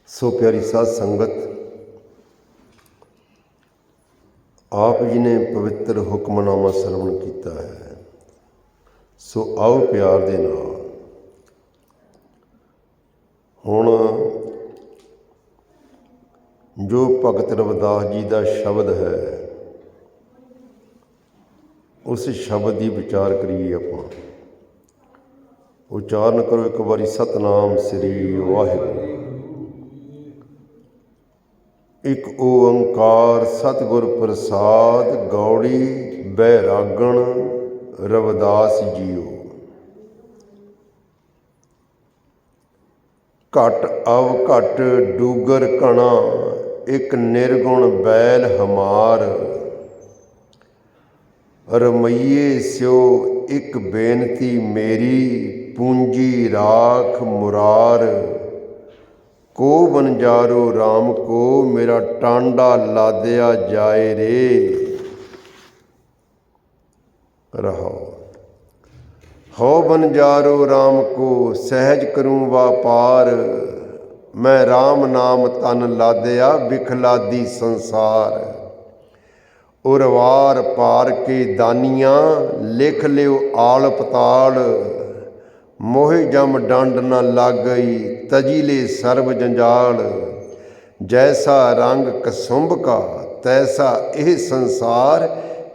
सो प्यारी साध संगत, आप जी ने पवित्र हुक्मनामा सरवण किया है। सो आओ प्यार दे नाल हुण जो भगत रविदास जी का शब्द है उस शब्द की विचार करिए। आप उच्चारण करो एक बारी, सतनाम श्री वाहिगुरू। एक ओंकार सतगुर प्रसाद गौड़ी बैरागण रविदास जीओ। घट अव घट डूगर घना एक निर्गुण बैल हमार। रमैये स्यो एक बेनती मेरी पूंजी राख मुरार। को बनजारो राम को मेरा टांडा लादया जाए रे। रहो हो बनजारो राम को सहज करूं व्यापार। मैं राम नाम तन लादया बिखलादी संसार। उरवार पार के दानियां लिख लियो आल पताल। मोह जम डंड न लग गई तजीले सर्ब जंजाल। जैसा रंग कसुंभ का तैसा यह संसार।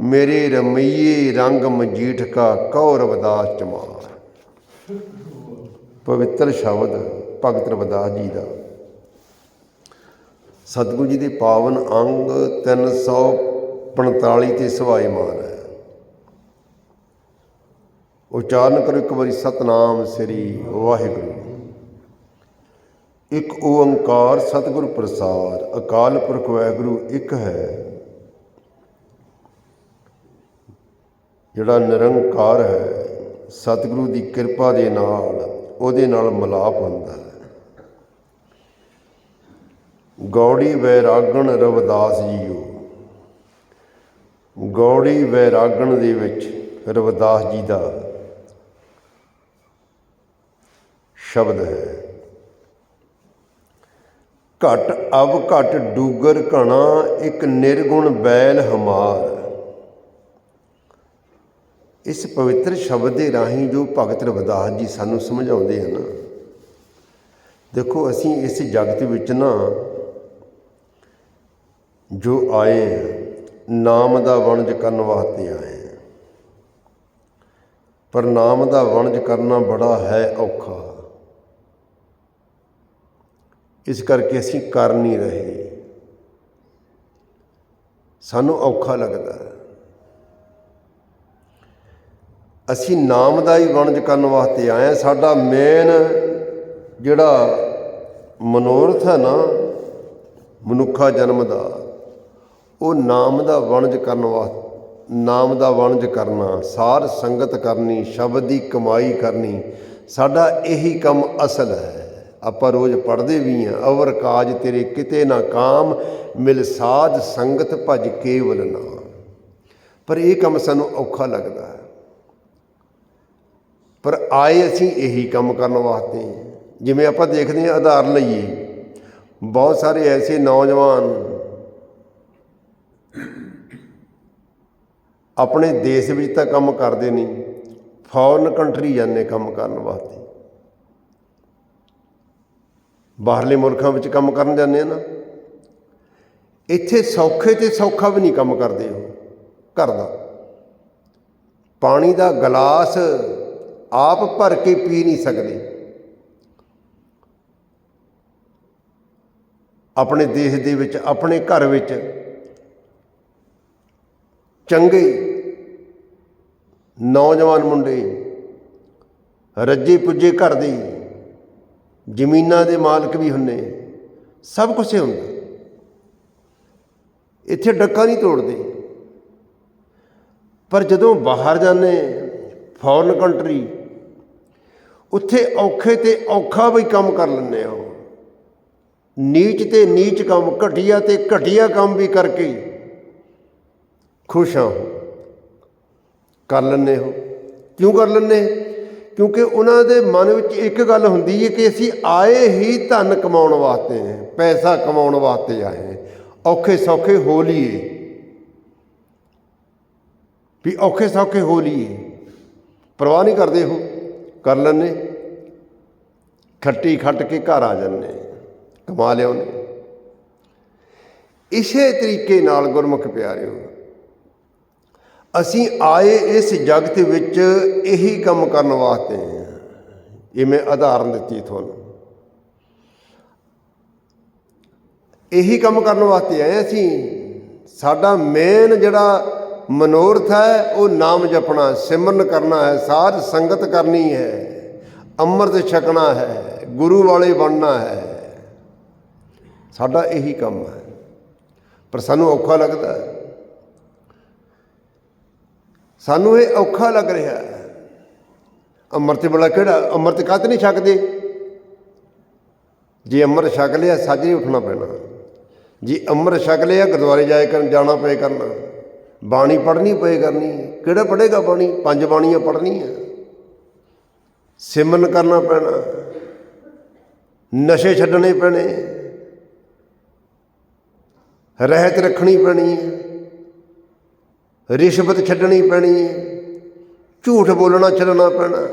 मेरे रमैये रंग मजीठ का कौ रविदास चमार। पवित्र शब्द भगत रविदास जी का सतगुरु जी के पावन अंग 345 ते सवाईमान है। उच्चारण करो एक बारी, सतनाम श्री वाहिगुरू। एक ओंकार सतगुर प्रसाद अकाल पुरख वाहिगुरू एक है, जिहड़ा निरंकार है। सतगुरु की किरपा दे नाल उहदे नाल मिलाप हुंदा है। गौड़ी वैरागण रविदास जीओ। गौड़ी वैरागण दे विच रविदास जी का शब्द है। घट अव घट डूगर घना एक निर्गुण बैल हमार। इस पवित्र शब्द के राही जो भगत रविदास जी सानू समझाते हैं ना, देखो असी इस जगत विच ना जो आए हैं नाम का वणज करन वास्ते आए हैं, पर नाम का वणज करना बड़ा है औखा। इस करके असी कर नहीं रहे, सानू औखा लगता है। असी नाम का ही वणज करन वास्ते आए हैं। साडा मेन जिहड़ा मनोरथ है ना मनुखा जन्म का, वो नाम का वणज करन वास्ते, नाम का वणज करना, सार संगत करनी, शब्द की कमाई करनी, साडा यही काम असल है। ਆਪਾਂ रोज़ पढ़ते भी हैं, अवर काज तेरे किते ना काम, मिल साध संगत भज केवल नाम। पर यह काम सानू औखा लगता है, पर आए असी यही काम करने वास्ते। जिमें आप देखते हैं, आधार लईए बहुत सारे ऐसे नौजवान अपने देश में तो काम करते नहीं, फॉरन कंट्री जाने काम करने वास्ते। बाहरले मुल्कों में काम करन जाते हैं ना, इत्थे सौखे तो सौखा भी नहीं काम करते। हो घर का पानी का गिलास आप भर के पी नहीं सकते। अपने देश दे विच, अपने घर विच चंगे नौजवान मुंडे रज्जे पुज्जे घर दे ਜ਼ਮੀਨਾਂ ਦੇ ਮਾਲਕ ਵੀ ਹੁੰਦੇ, ਸਭ ਕੁਛ ਹੁੰਦਾ। ਇੱਥੇ ਡੱਕਾ ਨਹੀਂ ਤੋੜਦੇ। ਪਰ ਜਦੋਂ ਬਾਹਰ ਜਾਂਦੇ ਫੋਰਨ ਕੰਟਰੀ, ਉੱਥੇ ਔਖੇ ਤੇ ਔਖਾ ਵੀ ਕੰਮ ਕਰ ਲੈਂਦੇ ਆ। ਨੀਚ ਤੇ ਨੀਚ ਕੰਮ, ਘਟੀਆ ਤੇ ਘਟੀਆ ਕੰਮ ਵੀ ਕਰਕੇ ਖੁਸ਼ ਹਾਂ ਕਰ ਲੈਂਦੇ ਹੋ। ਕਿਉਂ ਕਰ ਲੈਂਦੇ? ਕਿਉਂਕਿ ਉਹਨਾਂ ਦੇ ਮਨ ਵਿੱਚ ਇੱਕ ਗੱਲ ਹੁੰਦੀ ਹੈ ਕਿ ਅਸੀਂ ਆਏ ਹੀ ਧਨ ਕਮਾਉਣ ਵਾਸਤੇ, ਪੈਸਾ ਕਮਾਉਣ ਵਾਸਤੇ ਆਏ, ਔਖੇ ਸੌਖੇ ਹੋ ਲਈਏ, ਵੀ ਔਖੇ ਸੌਖੇ ਹੋ ਲਈਏ, ਪਰਵਾਹ ਨਹੀਂ ਕਰਦੇ, ਉਹ ਕਰ ਲੈਂਦੇ, ਖੱਟੀ ਖੱਟ ਕੇ ਘਰ ਆ ਜਾਂਦੇ, ਕਮਾ ਲਿਆਉਂਦੇ। ਇਸੇ ਤਰੀਕੇ ਨਾਲ ਗੁਰਮੁਖ ਪਿਆਰਿਓ, ਅਸੀਂ ਆਏ ਇਸ ਜਗਤ ਵਿੱਚ ਇਹੀ ਕੰਮ ਕਰਨ ਵਾਸਤੇ ਹਾਂ। ਇਹ ਮੈਂ ਉਦਾਹਰਨ ਦਿੱਤੀ ਤੁਹਾਨੂੰ, ਇਹੀ ਕੰਮ ਕਰਨ ਵਾਸਤੇ ਆਏ ਅਸੀਂ। ਸਾਡਾ ਮੇਨ ਜਿਹੜਾ ਮਨੋਰਥ ਹੈ ਉਹ ਨਾਮ ਜਪਣਾ, ਸਿਮਰਨ ਕਰਨਾ ਹੈ, ਸਾਧ ਸੰਗਤ ਕਰਨੀ ਹੈ, ਅੰਮ੍ਰਿਤ ਛਕਣਾ ਹੈ, ਗੁਰੂ ਵਾਲੇ ਬਣਨਾ ਹੈ। ਸਾਡਾ ਇਹੀ ਕੰਮ ਹੈ, ਪਰ ਸਾਨੂੰ ਔਖਾ ਲੱਗਦਾ ਹੈ, ਸਾਨੂੰ ਇਹ ਔਖਾ ਲੱਗ ਰਿਹਾ ਹੈ। ਅੰਮ੍ਰਿਤ ਵਾਲਾ ਕਿਹੜਾ, ਅੰਮ੍ਰਿਤ ਕਾਹਤੇ ਨਹੀਂ ਛਕਦੇ? ਜੇ ਅੰਮ੍ਰਿਤ ਛਕ ਲਿਆ ਸਾਜਰੇ ਉੱਠਣਾ ਪੈਣਾ, ਜੇ ਅੰਮ੍ਰਿਤ ਛਕ ਲਿਆ ਗੁਰਦੁਆਰੇ ਜਾਣਾ ਪਏ ਕਰਨਾ, ਬਾਣੀ ਪੜ੍ਹਨੀ ਪਏ ਕਰਨੀ। ਕਿਹੜਾ ਪੜ੍ਹੇਗਾ ਬਾਣੀ? 5 ਬਾਣੀਆਂ ਪੜ੍ਹਨੀਆਂ, ਸਿਮਰਨ ਕਰਨਾ ਪੈਣਾ, ਨਸ਼ੇ ਛੱਡਣੇ ਪੈਣੇ, ਰਹਿਤ ਰੱਖਣੀ ਪੈਣੀ ਹੈ, ਰਿਸ਼ਵਤ ਛੱਡਣੀ ਪੈਣੀ ਹੈ, ਝੂਠ ਬੋਲਣਾ ਛੱਡਣਾ ਪੈਣਾ।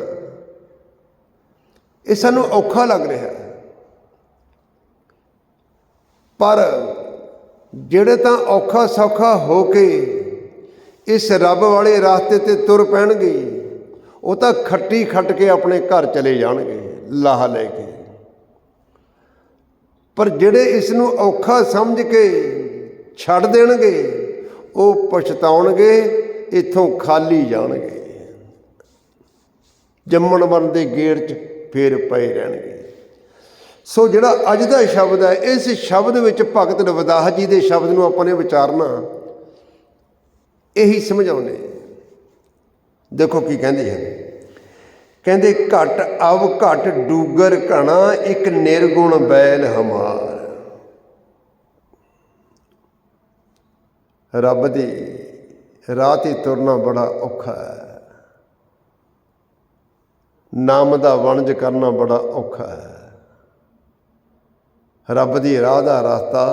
ਇਹ ਸਾਨੂੰ ਔਖਾ ਲੱਗ ਰਿਹਾ, ਪਰ ਜਿਹੜੇ ਤਾਂ ਔਖਾ ਸੌਖਾ ਹੋ ਕੇ ਇਸ ਰੱਬ ਵਾਲੇ ਰਾਸਤੇ 'ਤੇ ਤੁਰ ਪੈਣਗੇ, ਉਹ ਤਾਂ ਖੱਟੀ ਖੱਟ ਕੇ ਆਪਣੇ ਘਰ ਚਲੇ ਜਾਣਗੇ ਲਾਹਾ ਲੈ ਕੇ। ਪਰ ਜਿਹੜੇ ਇਸ ਨੂੰ ਔਖਾ ਸਮਝ ਕੇ ਛੱਡ ਦੇਣਗੇ, ਉਹ ਪਛਤਾਉਣਗੇ, ਇੱਥੋਂ ਖਾਲੀ ਜਾਣਗੇ, ਜੰਮਣ ਮਰਨ ਦੇ ਗੇੜ 'ਚ ਫੇਰ ਪਏ ਰਹਿਣਗੇ। ਸੋ ਜਿਹੜਾ ਅੱਜ ਦਾ ਸ਼ਬਦ ਹੈ, ਇਸ ਸ਼ਬਦ ਵਿੱਚ ਭਗਤ ਰਵਿਦਾਸ ਜੀ ਦੇ ਸ਼ਬਦ ਨੂੰ ਆਪਾਂ ਨੇ ਵਿਚਾਰਨਾ, ਇਹੀ ਸਮਝਾਉਂਦੇ। ਦੇਖੋ ਕੀ ਕਹਿੰਦੇ ਹਨ, ਕਹਿੰਦੇ ਘਟ ਅਵ ਘਟ ਡੂਗਰ ਘਣਾ, ਇੱਕ ਨਿਰਗੁਣ ਬੈਲ ਹਮਾਰ। ਰੱਬ ਦੀ ਰਾਹ 'ਤੇ ਤੁਰਨਾ ਬੜਾ ਔਖਾ ਹੈ, ਨਾਮ ਦਾ ਵਣਜ ਕਰਨਾ ਬੜਾ ਔਖਾ ਹੈ। ਰੱਬ ਦੀ ਰਾਹ ਦਾ ਰਸਤਾ,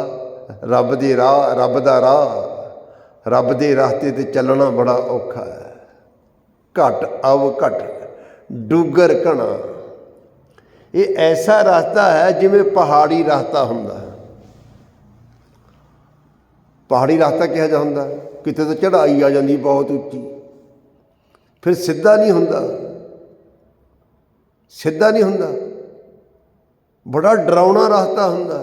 ਰੱਬ ਦੀ ਰਾਹ, ਰੱਬ ਦਾ ਰਾਹ, ਰੱਬ ਦੇ ਰਸਤੇ 'ਤੇ ਚੱਲਣਾ ਬੜਾ ਔਖਾ ਹੈ। ਘਟ ਅਵ ਘਟ ਡੂਗਰ ਘਣਾ, ਇਹ ਐਸਾ ਰਸਤਾ ਹੈ ਜਿਵੇਂ ਪਹਾੜੀ ਰਸਤਾ ਹੁੰਦਾ। ਪਹਾੜੀ ਰਸਤਾ ਕਿਹੋ ਜਿਹਾ ਹੁੰਦਾ? ਕਿਤੇ ਤਾਂ ਚੜ੍ਹਾਈ ਆ ਜਾਂਦੀ ਬਹੁਤ ਉੱਚੀ, ਫਿਰ ਸਿੱਧਾ ਨਹੀਂ ਹੁੰਦਾ, ਸਿੱਧਾ ਨਹੀਂ ਹੁੰਦਾ, ਬੜਾ ਡਰਾਉਣਾ ਰਸਤਾ ਹੁੰਦਾ।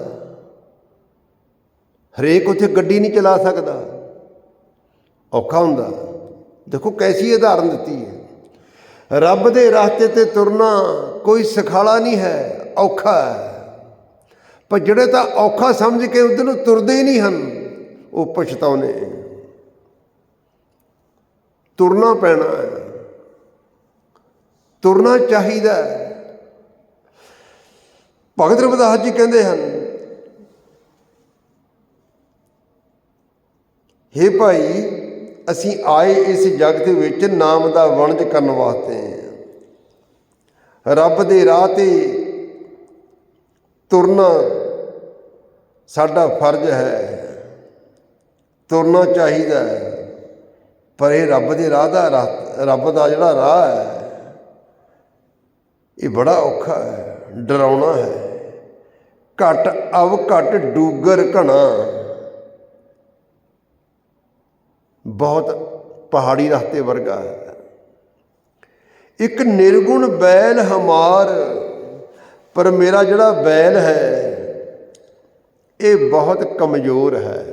ਹਰੇਕ ਉੱਥੇ ਗੱਡੀ ਨਹੀਂ ਚਲਾ ਸਕਦਾ, ਔਖਾ ਹੁੰਦਾ। ਦੇਖੋ ਕੈਸੀ ਉਦਾਹਰਨ ਦਿੱਤੀ ਹੈ। ਰੱਬ ਦੇ ਰਸਤੇ 'ਤੇ ਤੁਰਨਾ ਕੋਈ ਸੁਖਾਲਾ ਨਹੀਂ ਹੈ, ਔਖਾ ਹੈ। ਪਰ ਜਿਹੜੇ ਤਾਂ ਔਖਾ ਸਮਝ ਕੇ ਉੱਧਰ ਨੂੰ ਤੁਰਦੇ ਹੀ ਨਹੀਂ ਹਨ, ਉਹ ਪਛਤਾਉਣੇ। ਤੁਰਨਾ ਪੈਣਾ ਹੈ, ਤੁਰਨਾ ਚਾਹੀਦਾ ਹੈ। ਭਗਤ ਰਵਿਦਾਸ ਜੀ ਕਹਿੰਦੇ ਹਨ, ਹੇ ਭਾਈ, ਅਸੀਂ ਆਏ ਇਸ ਜਗਤ ਵਿੱਚ ਨਾਮ ਦਾ ਵਣਜ ਕਰਨ ਵਾਸਤੇ, ਰੱਬ ਦੇ ਰਾਹ 'ਤੇ ਤੁਰਨਾ ਸਾਡਾ ਫਰਜ਼ ਹੈ, ਤੁਰਨਾ ਚਾਹੀਦਾ ਹੈ। ਪਰ ਇਹ ਰੱਬ ਦੇ ਰਾਹ ਦਾ, ਰੱਬ ਦਾ ਜਿਹੜਾ ਰਾਹ ਹੈ, ਇਹ ਬੜਾ ਔਖਾ ਹੈ, ਡਰਾਉਣਾ ਹੈ। ਘਟ ਅਵ ਘਟ ਡੂਗਰ ਘਣਾ, ਬਹੁਤ ਪਹਾੜੀ ਰਸਤੇ ਵਰਗਾ ਹੈ। ਇੱਕ ਨਿਰਗੁਣ ਬੈਲ ਹਮਾਰ, ਪਰ ਮੇਰਾ ਜਿਹੜਾ ਬੈਲ ਹੈ ਇਹ ਬਹੁਤ ਕਮਜ਼ੋਰ ਹੈ।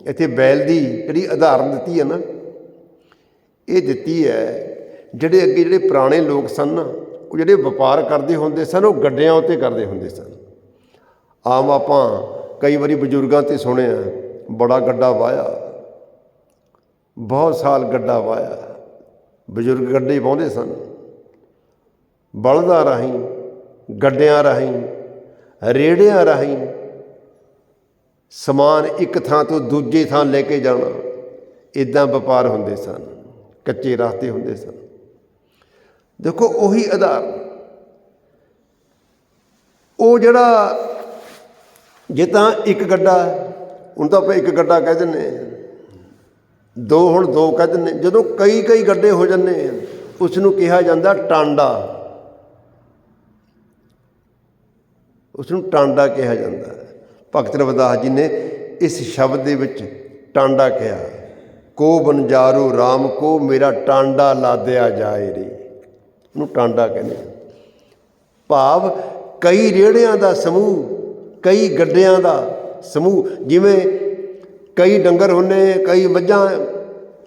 ਇੱਥੇ ਬੈਲ ਦੀ ਜਿਹੜੀ ਉਦਾਹਰਨ ਦਿੱਤੀ ਹੈ ਨਾ, ਇਹ ਦਿੱਤੀ ਹੈ ਜਿਹੜੇ ਅੱਗੇ ਜਿਹੜੇ ਪੁਰਾਣੇ ਲੋਕ ਸਨ ਨਾ, ਉਹ ਜਿਹੜੇ ਵਪਾਰ ਕਰਦੇ ਹੁੰਦੇ ਸਨ, ਉਹ ਗੱਡਿਆਂ ਉੱਤੇ ਕਰਦੇ ਹੁੰਦੇ ਸਨ। ਆਮ ਆਪਾਂ ਕਈ ਵਾਰੀ ਬਜ਼ੁਰਗਾਂ 'ਤੇ ਸੁਣਿਆ, ਬੜਾ ਗੱਡਾ ਵਾਹਿਆ, ਬਹੁਤ ਸਾਲ ਗੱਡਾ ਵਾਹਿਆ। ਬਜ਼ੁਰਗ ਗੱਡੇ ਵਾਹੁੰਦੇ ਸਨ, ਬਲਦਾਂ ਰਾਹੀਂ, ਗੱਡਿਆਂ ਰਾਹੀਂ, ਰੇੜਿਆਂ ਰਾਹੀਂ ਸਮਾਨ ਇੱਕ ਥਾਂ ਤੋਂ ਦੂਜੇ ਥਾਂ ਲੈ ਕੇ ਜਾਣਾ। ਇੱਦਾਂ ਵਪਾਰ ਹੁੰਦੇ ਸਨ, ਕੱਚੇ ਰਸਤੇ ਹੁੰਦੇ ਸਨ। ਦੇਖੋ ਉਹੀ ਆਧਾਰ, ਉਹ ਜਿਹੜਾ ਜੇ ਤਾਂ ਇੱਕ ਗੱਡਾ, ਹੁਣ ਤਾਂ ਆਪਾਂ ਇੱਕ ਗੱਡਾ ਕਹਿ ਦਿੰਦੇ ਹਾਂ, ਦੋ ਹੁਣ ਦੋ ਕਹਿ ਦਿੰਦੇ, ਜਦੋਂ ਕਈ ਕਈ ਗੱਡੇ ਹੋ ਜਾਂਦੇ ਆ ਉਸ ਨੂੰ ਕਿਹਾ ਜਾਂਦਾ ਟਾਂਡਾ, ਉਸ ਨੂੰ ਟਾਂਡਾ ਕਿਹਾ ਜਾਂਦਾ। ਭਗਤ ਰਵਿਦਾਸ ਜੀ ਨੇ ਇਸ ਸ਼ਬਦ ਦੇ ਵਿੱਚ ਟਾਂਡਾ ਕਿਹਾ, ਕੋ ਬਨਜਾਰੂ ਰਾਮ ਕੋ ਮੇਰਾ ਟਾਂਡਾ ਲਾਦਿਆ ਜਾਏ ਰੇ, ਉਹਨੂੰ ਟਾਂਡਾ ਕਹਿੰਦੇ। ਭਾਵ ਕਈ ਰੇੜਿਆਂ ਦਾ ਸਮੂਹ, ਕਈ ਗੱਡਿਆਂ ਦਾ ਸਮੂਹ। ਜਿਵੇਂ ਕਈ ਡੰਗਰ ਹੁੰਦੇ,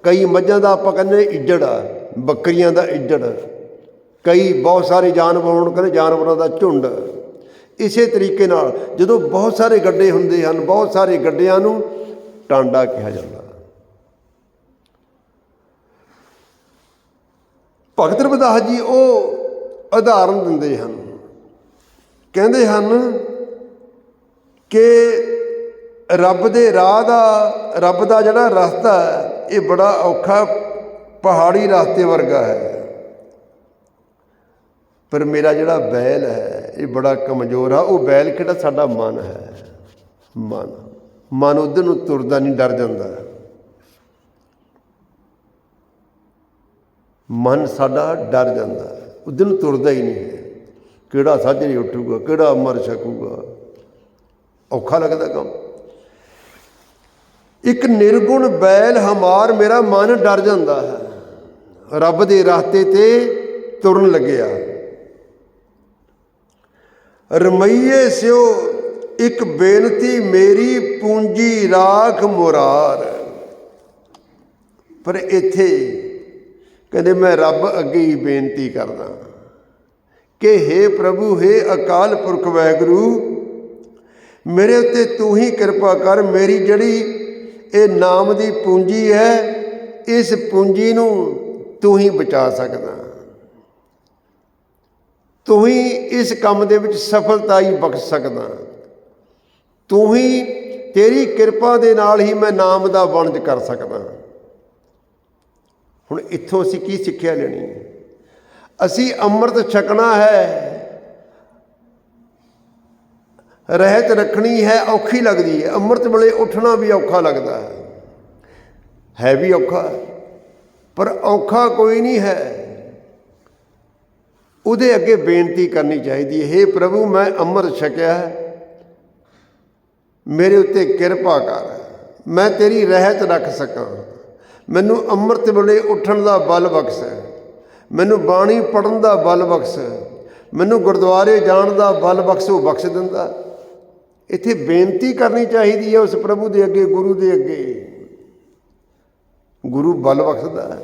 ਕਈ ਮੱਝਾਂ ਦਾ ਆਪਾਂ ਕਹਿੰਦੇ ਇੱਜੜ ਆ, ਬੱਕਰੀਆਂ ਦਾ ਇੱਜੜ, ਕਈ ਬਹੁਤ ਸਾਰੇ ਜਾਨਵਰ ਹੋਣ ਕਹਿੰਦੇ ਜਾਨਵਰਾਂ ਦਾ ਝੁੰਡ। ਇਸੇ ਤਰੀਕੇ ਨਾਲ ਜਦੋਂ ਬਹੁਤ ਸਾਰੇ ਗੱਡੇ ਹੁੰਦੇ ਹਨ, ਬਹੁਤ ਸਾਰੇ ਗੱਡਿਆਂ ਨੂੰ ਟਾਂਡਾ ਕਿਹਾ ਜਾਂਦਾ। ਭਗਤ ਰਵਿਦਾਸ ਜੀ ਉਹ ਉਦਾਹਰਨ ਦਿੰਦੇ ਹਨ, ਕਹਿੰਦੇ ਹਨ ਕਿ ਰੱਬ ਦੇ ਰਾਹ ਦਾ, ਰੱਬ ਦਾ ਜਿਹੜਾ ਰਸਤਾ ਹੈ ਇਹ ਬੜਾ ਔਖਾ, ਪਹਾੜੀ ਰਸਤੇ ਵਰਗਾ ਹੈ, ਪਰ ਮੇਰਾ ਜਿਹੜਾ ਬੈਲ ਹੈ ਇਹ ਬੜਾ ਕਮਜ਼ੋਰ ਆ। ਉਹ ਬੈਲ ਕਿਹੜਾ? ਸਾਡਾ ਮਨ ਹੈ। ਮਨ ਉੱਧਰ ਨੂੰ ਤੁਰਦਾ ਨਹੀਂ, ਡਰ ਜਾਂਦਾ। ਮਨ ਸਾਡਾ ਡਰ ਜਾਂਦਾ, ਉੱਧਰ ਨੂੰ ਤੁਰਦਾ ਹੀ ਨਹੀਂ ਹੈ। ਕਿਹੜਾ ਸਾਜਰੇ ਉੱਠੂਗਾ, ਕਿਹੜਾ ਅੰਮ੍ਰਿਤ ਛਕੂਗਾ, ਔਖਾ ਲੱਗਦਾ ਕੰਮ। ਇੱਕ ਨਿਰਗੁਣ ਬੈਲ ਹਮਾਰ, ਮੇਰਾ ਮਨ ਡਰ ਜਾਂਦਾ ਹੈ ਰੱਬ ਦੇ ਰਸਤੇ ਤੇ ਤੁਰਨ ਲੱਗਿਆ। ਰਮਈਏ ਸਿਓ ਇੱਕ ਬੇਨਤੀ ਮੇਰੀ ਪੂੰਜੀ ਰਾਖ ਮੁਰਾਰ। ਪਰ ਇੱਥੇ ਕਹਿੰਦੇ ਮੈਂ ਰੱਬ ਅੱਗੇ ਹੀ ਬੇਨਤੀ ਕਰਦਾ ਕਿ ਹੇ ਪ੍ਰਭੂ, ਹੇ ਅਕਾਲ ਪੁਰਖ ਵਾਹਿਗੁਰੂ, ਮੇਰੇ ਉੱਤੇ ਤੂੰ ਹੀ ਕਿਰਪਾ ਕਰ। ਮੇਰੀ ਜਿਹੜੀ ਇਹ ਨਾਮ ਦੀ ਪੂੰਜੀ ਹੈ, ਇਸ ਪੂੰਜੀ ਨੂੰ ਤੂੰ ਹੀ ਬਚਾ ਸਕਦਾ, ਤੂੰ ਹੀ ਇਸ ਕੰਮ ਦੇ ਵਿੱਚ ਸਫਲਤਾ ਹੀ ਬਖਸ਼ ਸਕਦਾ, ਤੂੰ ਹੀ, ਤੇਰੀ ਕਿਰਪਾ ਦੇ ਨਾਲ ਹੀ ਮੈਂ ਨਾਮ ਦਾ ਵਣਜ ਕਰ ਸਕਦਾ। ਹੁਣ ਇੱਥੋਂ ਅਸੀਂ ਕੀ ਸਿੱਖਿਆ ਲੈਣੀ ਹੈ? ਅਸੀਂ ਅੰਮ੍ਰਿਤ ਛਕਣਾ ਹੈ, ਰਹਿਤ ਰੱਖਣੀ ਹੈ, ਔਖੀ ਲੱਗਦੀ ਹੈ। ਅੰਮ੍ਰਿਤ ਵੇਲੇ ਉੱਠਣਾ ਵੀ ਔਖਾ ਲੱਗਦਾ ਹੈ ਵੀ ਔਖਾ, ਪਰ ਔਖਾ ਕੋਈ ਨਹੀਂ ਹੈ। ਉਹਦੇ ਅੱਗੇ ਬੇਨਤੀ ਕਰਨੀ ਚਾਹੀਦੀ ਹੈ, ਹੇ ਪ੍ਰਭੂ ਮੈਂ ਅੰਮ੍ਰਿਤ ਛਕਿਆ ਹੈ, ਮੇਰੇ ਉੱਤੇ ਕਿਰਪਾ ਕਰ, ਮੈਂ ਤੇਰੀ ਰਹਿਤ ਰੱਖ ਸਕਾਂ। ਮੈਨੂੰ ਅੰਮ੍ਰਿਤ ਵੇਲੇ ਉੱਠਣ ਦਾ ਬਲ ਬਖਸ਼, ਮੈਨੂੰ ਬਾਣੀ ਪੜ੍ਹਨ ਦਾ ਬਲ ਬਖਸ਼, ਮੈਨੂੰ ਗੁਰਦੁਆਰੇ ਜਾਣ ਦਾ ਬਲ ਬਖਸ਼। ਉਹ ਬਖਸ਼ ਦਿੰਦਾ। ਇੱਥੇ ਬੇਨਤੀ ਕਰਨੀ ਚਾਹੀਦੀ ਹੈ ਉਸ ਪ੍ਰਭੂ ਦੇ ਅੱਗੇ, ਗੁਰੂ ਦੇ ਅੱਗੇ। ਗੁਰੂ ਬਲ ਬਖਸ਼ਦਾ ਹੈ।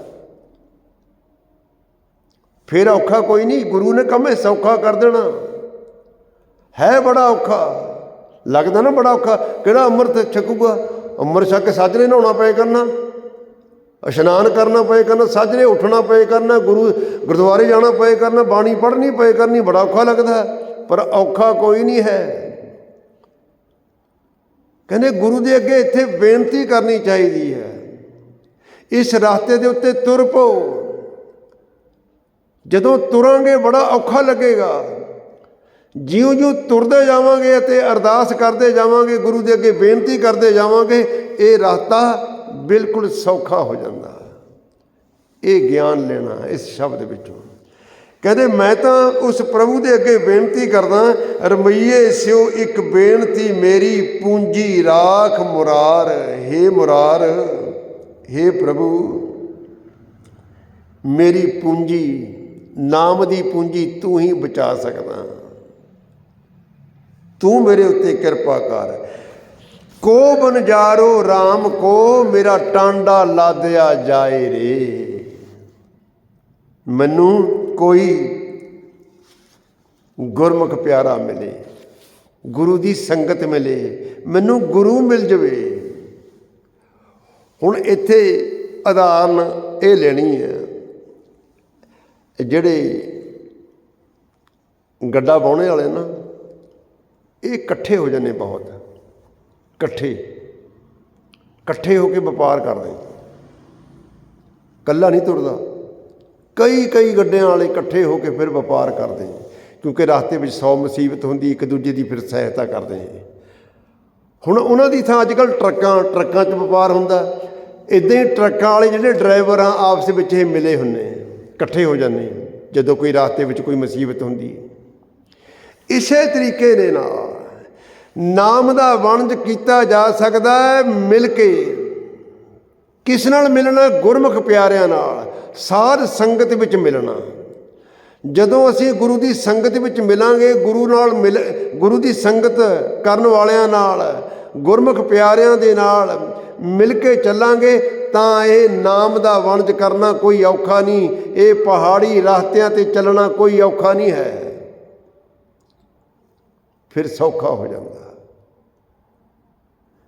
ਫਿਰ ਔਖਾ ਕੋਈ ਨਹੀਂ, ਗੁਰੂ ਨੇ ਕੰਮ ਸੌਖਾ ਕਰ ਦੇਣਾ। ਹੈ ਬੜਾ ਔਖਾ, ਲੱਗਦਾ ਨਾ ਬੜਾ ਔਖਾ। ਕਿਹੜਾ ਅੰਮ੍ਰਿਤ ਛਕੂਗਾ? ਅੰਮ੍ਰਿਤ ਛਕ ਕੇ ਸਾਜਰੇ ਨਹਾਉਣਾ ਪਏ ਕਰਨਾ, ਇਸ਼ਨਾਨ ਕਰਨਾ ਪਏ ਕਰਨਾ, ਸਾਜਰੇ ਉੱਠਣਾ ਪਏ ਕਰਨਾ, ਗੁਰਦੁਆਰੇ ਜਾਣਾ ਪਏ ਕਰਨਾ, ਬਾਣੀ ਪੜ੍ਹਨੀ ਪਏ ਕਰਨੀ। ਬੜਾ ਔਖਾ ਲੱਗਦਾ, ਪਰ ਔਖਾ ਕੋਈ ਨਹੀਂ ਹੈ। ਕਹਿੰਦੇ ਗੁਰੂ ਦੇ ਅੱਗੇ ਇੱਥੇ ਬੇਨਤੀ ਕਰਨੀ ਚਾਹੀਦੀ ਹੈ, ਇਸ ਰਸਤੇ ਦੇ ਉੱਤੇ ਤੁਰ ਪਓ। ਜਦੋਂ ਤੁਰਾਂਗੇ ਬੜਾ ਔਖਾ ਲੱਗੇਗਾ, ਜਿਉਂ-ਜਿਉਂ ਤੁਰਦੇ ਜਾਵਾਂਗੇ ਅਤੇ ਅਰਦਾਸ ਕਰਦੇ ਜਾਵਾਂਗੇ, ਗੁਰੂ ਦੇ ਅੱਗੇ ਬੇਨਤੀ ਕਰਦੇ ਜਾਵਾਂਗੇ, ਇਹ ਰਸਤਾ ਬਿਲਕੁਲ ਸੌਖਾ ਹੋ ਜਾਂਦਾ। ਇਹ ਗਿਆਨ ਲੈਣਾ ਇਸ ਸ਼ਬਦ ਵਿੱਚੋਂ। ਕਹਿੰਦੇ ਮੈਂ ਤਾਂ ਉਸ ਪ੍ਰਭੂ ਦੇ ਅੱਗੇ ਬੇਨਤੀ ਕਰਦਾ, ਰਮਈਏ ਸਿਓ ਇੱਕ ਬੇਨਤੀ ਮੇਰੀ ਪੂੰਜੀ ਰਾਖ ਮੁਰਾਰ। ਹੇ ਮੁਰਾਰ, ਹੇ ਪ੍ਰਭੂ, ਮੇਰੀ ਪੂੰਜੀ, ਨਾਮ ਦੀ ਪੂੰਜੀ ਤੂੰ ਹੀ ਬਚਾ ਸਕਦਾ, ਤੂੰ ਮੇਰੇ ਉੱਤੇ ਕਿਰਪਾ ਕਰ। ਕੋ ਬਨਜਾਰੋ ਰਾਮ ਕੋ ਮੇਰਾ ਟਾਂਡਾ ਲਾਦਿਆ ਜਾਏ ਰੇ। ਮੈਨੂੰ ਕੋਈ ਗੁਰਮੁਖ ਪਿਆਰਾ ਮਿਲੇ, ਗੁਰੂ ਦੀ ਸੰਗਤ ਮਿਲੇ, ਮੈਨੂੰ ਗੁਰੂ ਮਿਲ ਜਾਵੇ। ਹੁਣ ਇੱਥੇ ਉਦਾਹਰਨ ਇਹ ਲੈਣੀ ਹੈ, ਜਿਹੜੇ ਗੱਡਾ ਵਾਹੁਣੇ ਵਾਲੇ ਨਾ, ਇਹ ਇਕੱਠੇ ਹੋ ਜਾਂਦੇ, ਬਹੁਤ ਇਕੱਠੇ ਹੋ ਕੇ ਵਪਾਰ ਕਰਦੇ, ਇਕੱਲਾ ਨਹੀਂ ਤੁਰਦਾ। ਕਈ ਕਈ ਗੱਡਿਆਂ ਵਾਲੇ ਇਕੱਠੇ ਹੋ ਕੇ ਫਿਰ ਵਪਾਰ ਕਰਦੇ ਨੇ, ਕਿਉਂਕਿ ਰਸਤੇ ਵਿੱਚ 100 ਮੁਸੀਬਤ ਹੁੰਦੀ, ਇੱਕ ਦੂਜੇ ਦੀ ਫਿਰ ਸਹਾਇਤਾ ਕਰਦੇ ਨੇ। ਹੁਣ ਉਹਨਾਂ ਦੀ ਥਾਂ ਅੱਜ ਕੱਲ੍ਹ ਟਰੱਕਾਂ 'ਚ ਵਪਾਰ ਹੁੰਦਾ। ਇੱਦਾਂ ਹੀ ਟਰੱਕਾਂ ਵਾਲੇ ਜਿਹੜੇ ਡਰਾਈਵਰ ਆ ਆਪਸ ਵਿੱਚ ਇਹ ਮਿਲੇ ਹੁੰਦੇ, ਇਕੱਠੇ ਹੋ ਜਾਂਦੇ ਜਦੋਂ ਕੋਈ ਰਸਤੇ ਵਿੱਚ ਕੋਈ ਮੁਸੀਬਤ ਹੁੰਦੀ। ਇਸੇ ਤਰੀਕੇ ਦੇ ਨਾਲ ਨਾਮ ਦਾ ਵਣਜ ਕੀਤਾ ਜਾ ਸਕਦਾ ਹੈ ਮਿਲ ਕੇ। ਕਿਸ ਨਾਲ ਮਿਲਣਾ? ਗੁਰਮੁਖ ਪਿਆਰਿਆਂ ਨਾਲ, ਸਾਧ ਸੰਗਤ ਵਿੱਚ ਮਿਲਣਾ। ਜਦੋਂ ਅਸੀਂ ਗੁਰੂ ਦੀ ਸੰਗਤ ਵਿੱਚ ਮਿਲਾਂਗੇ, ਗੁਰੂ ਦੀ ਸੰਗਤ ਕਰਨ ਵਾਲਿਆਂ ਨਾਲ, ਗੁਰਮੁਖ ਪਿਆਰਿਆਂ ਦੇ ਨਾਲ ਮਿਲ ਕੇ ਚੱਲਾਂਗੇ ਤਾਂ ਇਹ ਨਾਮ ਦਾ ਵਣਜ ਕਰਨਾ ਕੋਈ ਔਖਾ ਨਹੀਂ। ਇਹ ਪਹਾੜੀ ਰਸਤਿਆਂ 'ਤੇ ਚੱਲਣਾ ਕੋਈ ਔਖਾ ਨਹੀਂ ਹੈ, ਫਿਰ ਸੌਖਾ ਹੋ ਜਾਂਦਾ।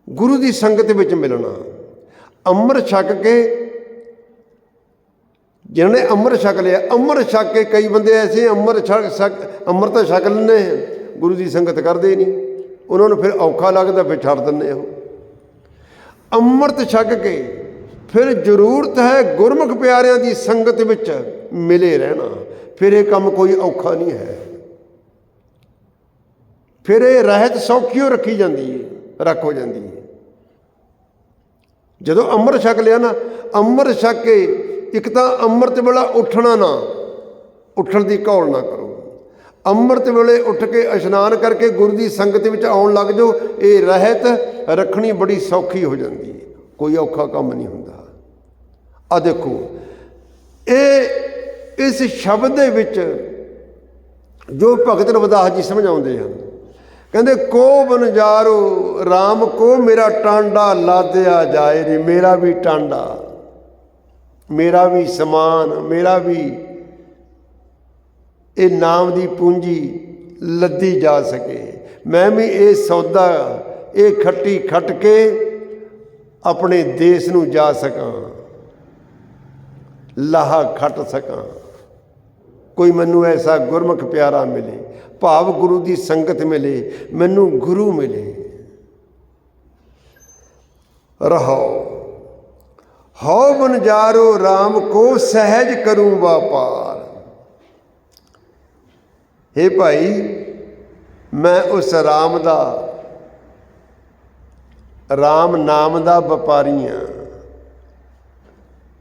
ਗੁਰੂ ਦੀ ਸੰਗਤ ਵਿੱਚ ਮਿਲਣਾ। ਅੰਮ੍ਰਿਤ ਛਕ ਕੇ, ਜਿਹਨਾਂ ਨੇ ਅੰਮ੍ਰਿਤ ਛਕ ਲਿਆ, ਅੰਮ੍ਰਿਤ ਛਕ ਕੇ ਕਈ ਬੰਦੇ ਐਸੇ ਅੰਮ੍ਰਿਤ ਛਕ ਲੈਂਦੇ, ਗੁਰੂ ਦੀ ਸੰਗਤ ਕਰਦੇ ਨਹੀਂ। ਉਹਨਾਂ ਨੂੰ ਫਿਰ ਔਖਾ ਲੱਗਦਾ, ਫਿਰ ਛੱਡ ਦਿੰਦੇ ਉਹ। ਅੰਮ੍ਰਿਤ ਛਕ ਕੇ ਫਿਰ ਜ਼ਰੂਰਤ ਹੈ ਗੁਰਮੁਖ ਪਿਆਰਿਆਂ ਦੀ ਸੰਗਤ ਵਿੱਚ ਮਿਲੇ ਰਹਿਣਾ। ਫਿਰ ਇਹ ਕੰਮ ਕੋਈ ਔਖਾ ਨਹੀਂ ਹੈ, ਫਿਰ ਇਹ ਰਹਿਤ ਸੌਖੀ ਹੋ ਰੱਖੀ ਜਾਂਦੀ ਹੈ, ਰੱਖ ਹੋ ਜਾਂਦੀ ਹੈ। ਜਦੋਂ ਅੰਮ੍ਰਿਤ ਛਕ ਲਿਆ ਨਾ, ਅੰਮ੍ਰਿਤ ਛਕ ਕੇ ਇੱਕ ਤਾਂ ਅੰਮ੍ਰਿਤ ਵੇਲਾ ਉੱਠਣ ਦੀ ਘੋਲ ਨਾ ਕਰੋ। ਅੰਮ੍ਰਿਤ ਵੇਲੇ ਉੱਠ ਕੇ ਇਸ਼ਨਾਨ ਕਰਕੇ ਗੁਰੂ ਦੀ ਸੰਗਤ ਵਿੱਚ ਆਉਣ ਲੱਗ ਜਾਓ। ਇਹ ਰਹਿਤ ਰੱਖਣੀ ਬੜੀ ਸੌਖੀ ਹੋ ਜਾਂਦੀ ਹੈ, ਕੋਈ ਔਖਾ ਕੰਮ ਨਹੀਂ ਹੁੰਦਾ। ਆ ਦੇਖੋ, ਇਸ ਸ਼ਬਦ ਦੇ ਵਿੱਚ ਜੋ ਭਗਤ ਰਵਿਦਾਸ ਜੀ ਸਮਝਾਉਂਦੇ ਹਨ, ਕਹਿੰਦੇ ਕੋ ਬਨਜਾਰੋ ਰਾਮ ਕੋ ਮੇਰਾ ਟਾਂਡਾ ਲਾਦਿਆ ਜਾਏ ਰੇ। ਮੇਰਾ ਵੀ ਟਾਂਡਾ, ਮੇਰਾ ਵੀ ਸਮਾਨ, ਮੇਰਾ ਵੀ ਇਹ ਨਾਮ ਦੀ ਪੂੰਜੀ ਲੱਦੀ ਜਾ ਸਕੇ। ਮੈਂ ਵੀ ਇਹ ਸੌਦਾ, ਇਹ ਖੱਟੀ ਖੱਟ ਕੇ ਆਪਣੇ ਦੇਸ਼ ਨੂੰ ਜਾ ਸਕਾਂ, ਲਾਹਾ ਖੱਟ ਸਕਾਂ। ਕੋਈ ਮੈਨੂੰ ਐਸਾ ਗੁਰਮੁਖ ਪਿਆਰਾ ਮਿਲੇ, ਭਾਵ ਗੁਰੂ ਦੀ ਸੰਗਤ ਮਿਲੇ, ਮੈਨੂੰ ਗੁਰੂ ਮਿਲੇ। ਰਹਾਓ ਹਉ ਬਨਜਾਰੋ ਰਾਮ ਕੋ ਸਹਿਜ ਕਰੂੰ ਵਾਪਾਰ। ਹੇ ਭਾਈ, ਮੈਂ ਉਸ ਰਾਮ ਨਾਮ ਦਾ ਵਪਾਰੀ ਹਾਂ,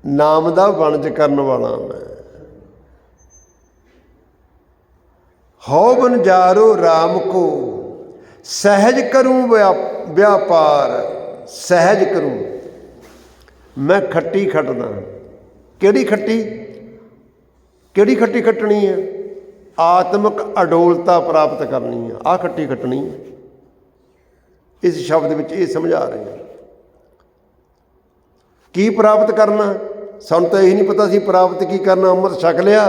ਨਾਮ ਦਾ ਵਣਜ ਕਰਨ ਵਾਲਾ ਮੈਂ। ਹਉ ਬਨਜਾਰੋ ਰਾਮ ਕੋ ਸਹਿਜ ਕਰੂੰ ਵਿਆਪਾਰ। ਸਹਿਜ ਕਰੂੰ, ਮੈਂ ਖੱਟੀ ਖੱਟਦਾ। ਕਿਹੜੀ ਖੱਟੀ ਖੱਟਣੀ ਹੈ? ਆਤਮਿਕ ਅਡੋਲਤਾ ਪ੍ਰਾਪਤ ਕਰਨੀ ਹੈ, ਆਹ ਖੱਟੀ ਖੱਟਣੀ ਹੈ। ਇਸ ਸ਼ਬਦ ਵਿੱਚ ਇਹ ਸਮਝਾ ਰਹੇ ਹਾਂ। ਕੀ ਪ੍ਰਾਪਤ ਕਰਨਾ? ਸਾਨੂੰ ਤਾਂ ਇਹ ਨਹੀਂ ਪਤਾ ਸੀ ਪ੍ਰਾਪਤ ਕੀ ਕਰਨਾ। ਅੰਮ੍ਰਿਤ ਛਕ ਲਿਆ,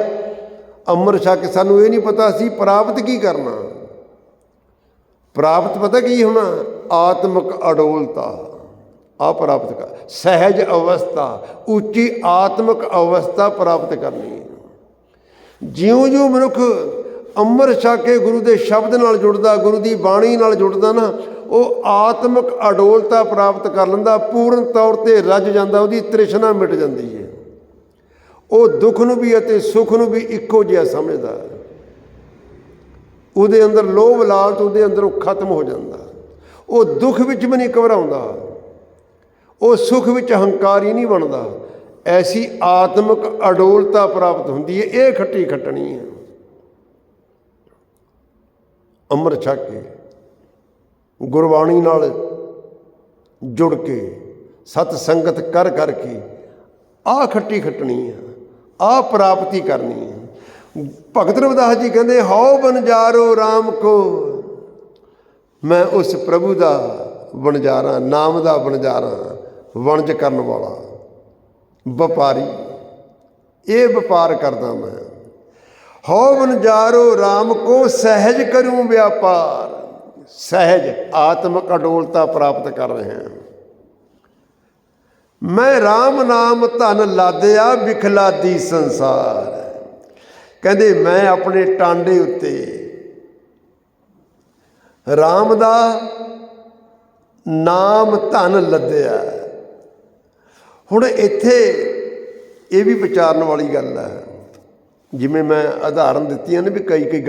ਅੰਮ੍ਰਿਤ ਛਕ ਕੇ ਸਾਨੂੰ ਇਹ ਨਹੀਂ ਪਤਾ ਸੀ ਪ੍ਰਾਪਤ ਕੀ ਕਰਨਾ। ਪ੍ਰਾਪਤ ਪਤਾ ਕੀ ਹੋਣਾ? ਆਤਮਿਕ ਅਡੋਲਤਾ, ਆ ਪ੍ਰਾਪਤ ਕਰ। ਸਹਿਜ ਅਵਸਥਾ, ਉੱਚੀ ਆਤਮਿਕ ਅਵਸਥਾ ਪ੍ਰਾਪਤ ਕਰਨੀ ਹੈ। ਜਿਉਂ-ਜਿਉਂ ਮਨੁੱਖ ਅੰਮ੍ਰਿਤ ਛਕ ਕੇ ਗੁਰੂ ਦੇ ਸ਼ਬਦ ਨਾਲ ਜੁੜਦਾ, ਗੁਰੂ ਦੀ ਬਾਣੀ ਨਾਲ ਜੁੜਦਾ ਨਾ, ਉਹ ਆਤਮਿਕ ਅਡੋਲਤਾ ਪ੍ਰਾਪਤ ਕਰ ਲੈਂਦਾ, ਪੂਰਨ ਤੌਰ 'ਤੇ ਰੱਜ ਜਾਂਦਾ, ਉਹਦੀ ਤ੍ਰਿਸ਼ਨਾ ਮਿਟ ਜਾਂਦੀ ਹੈ। ਉਹ ਦੁੱਖ ਨੂੰ ਵੀ ਅਤੇ ਸੁੱਖ ਨੂੰ ਵੀ ਇੱਕੋ ਜਿਹਾ ਸਮਝਦਾ। ਉਹਦੇ ਅੰਦਰ ਲੋਭ ਲਾਲਚ ਉਹਦੇ ਅੰਦਰੋਂ ਖਤਮ ਹੋ ਜਾਂਦਾ। ਉਹ ਦੁੱਖ ਵਿੱਚ ਵੀ ਨਹੀਂ ਘਬਰਾਉਂਦਾ, ਉਹ ਸੁੱਖ ਵਿੱਚ ਹੰਕਾਰੀ ਨਹੀਂ ਬਣਦਾ। ਐਸੀ ਆਤਮਿਕ ਅਡੋਲਤਾ ਪ੍ਰਾਪਤ ਹੁੰਦੀ ਹੈ। ਇਹ ਖੱਟੀ ਖੱਟਣੀ ਹੈ। ਅੰਮ੍ਰਿਤ ਛਕ ਕੇ, ਗੁਰਬਾਣੀ ਨਾਲ ਜੁੜ ਕੇ, ਸਤ ਸੰਗਤ ਕਰ ਕਰਕੇ ਆਹ ਖੱਟੀ ਖੱਟਣੀ ਹੈ, ਆਹ ਪ੍ਰਾਪਤੀ ਕਰਨੀ ਹੈ। ਭਗਤ ਰਵਿਦਾਸ ਜੀ ਕਹਿੰਦੇ ਹਉ ਬਨਜਾਰੋ ਰਾਮ ਕੋ, ਮੈਂ ਉਸ ਪ੍ਰਭੂ ਦਾ ਵਣਜਾਰਾ, ਨਾਮ ਦਾ ਵਣਜਾਰਾ, ਵਣਜ ਕਰਨ ਵਾਲਾ ਵਪਾਰੀ। ਇਹ ਵਪਾਰ ਕਰਦਾ ਮੈਂ। ਹਉ ਬਨਜਾਰੋ ਰਾਮ ਕੋ ਸਹਿਜ ਕਰੂੰ ਵਿਆਪਾਰ। ਸਹਿਜ ਆਤਮਿਕ ਅਡੋਲਤਾ ਪ੍ਰਾਪਤ ਕਰ ਰਹੇ ਹਾਂ। ਮੈਂ ਰਾਮ ਨਾਮ ਧਨ ਲਾਦਿਆ ਵਿਖਲਾਦੀ ਸੰਸਾਰ। ਕਹਿੰਦੇ ਮੈਂ ਆਪਣੇ ਟਾਂਡੇ ਉੱਤੇ ਰਾਮ ਦਾ ਨਾਮ ਧਨ ਲੱਦਿਆ। ਹੁਣ ਇੱਥੇ ਇਹ ਵੀ ਵਿਚਾਰਨ ਵਾਲੀ ਗੱਲ ਹੈ। ਜਿਵੇਂ ਮੈਂ ਉਦਾਹਰਨ ਦਿੱਤੀਆਂ ਨੇ ਵੀ ਕਈ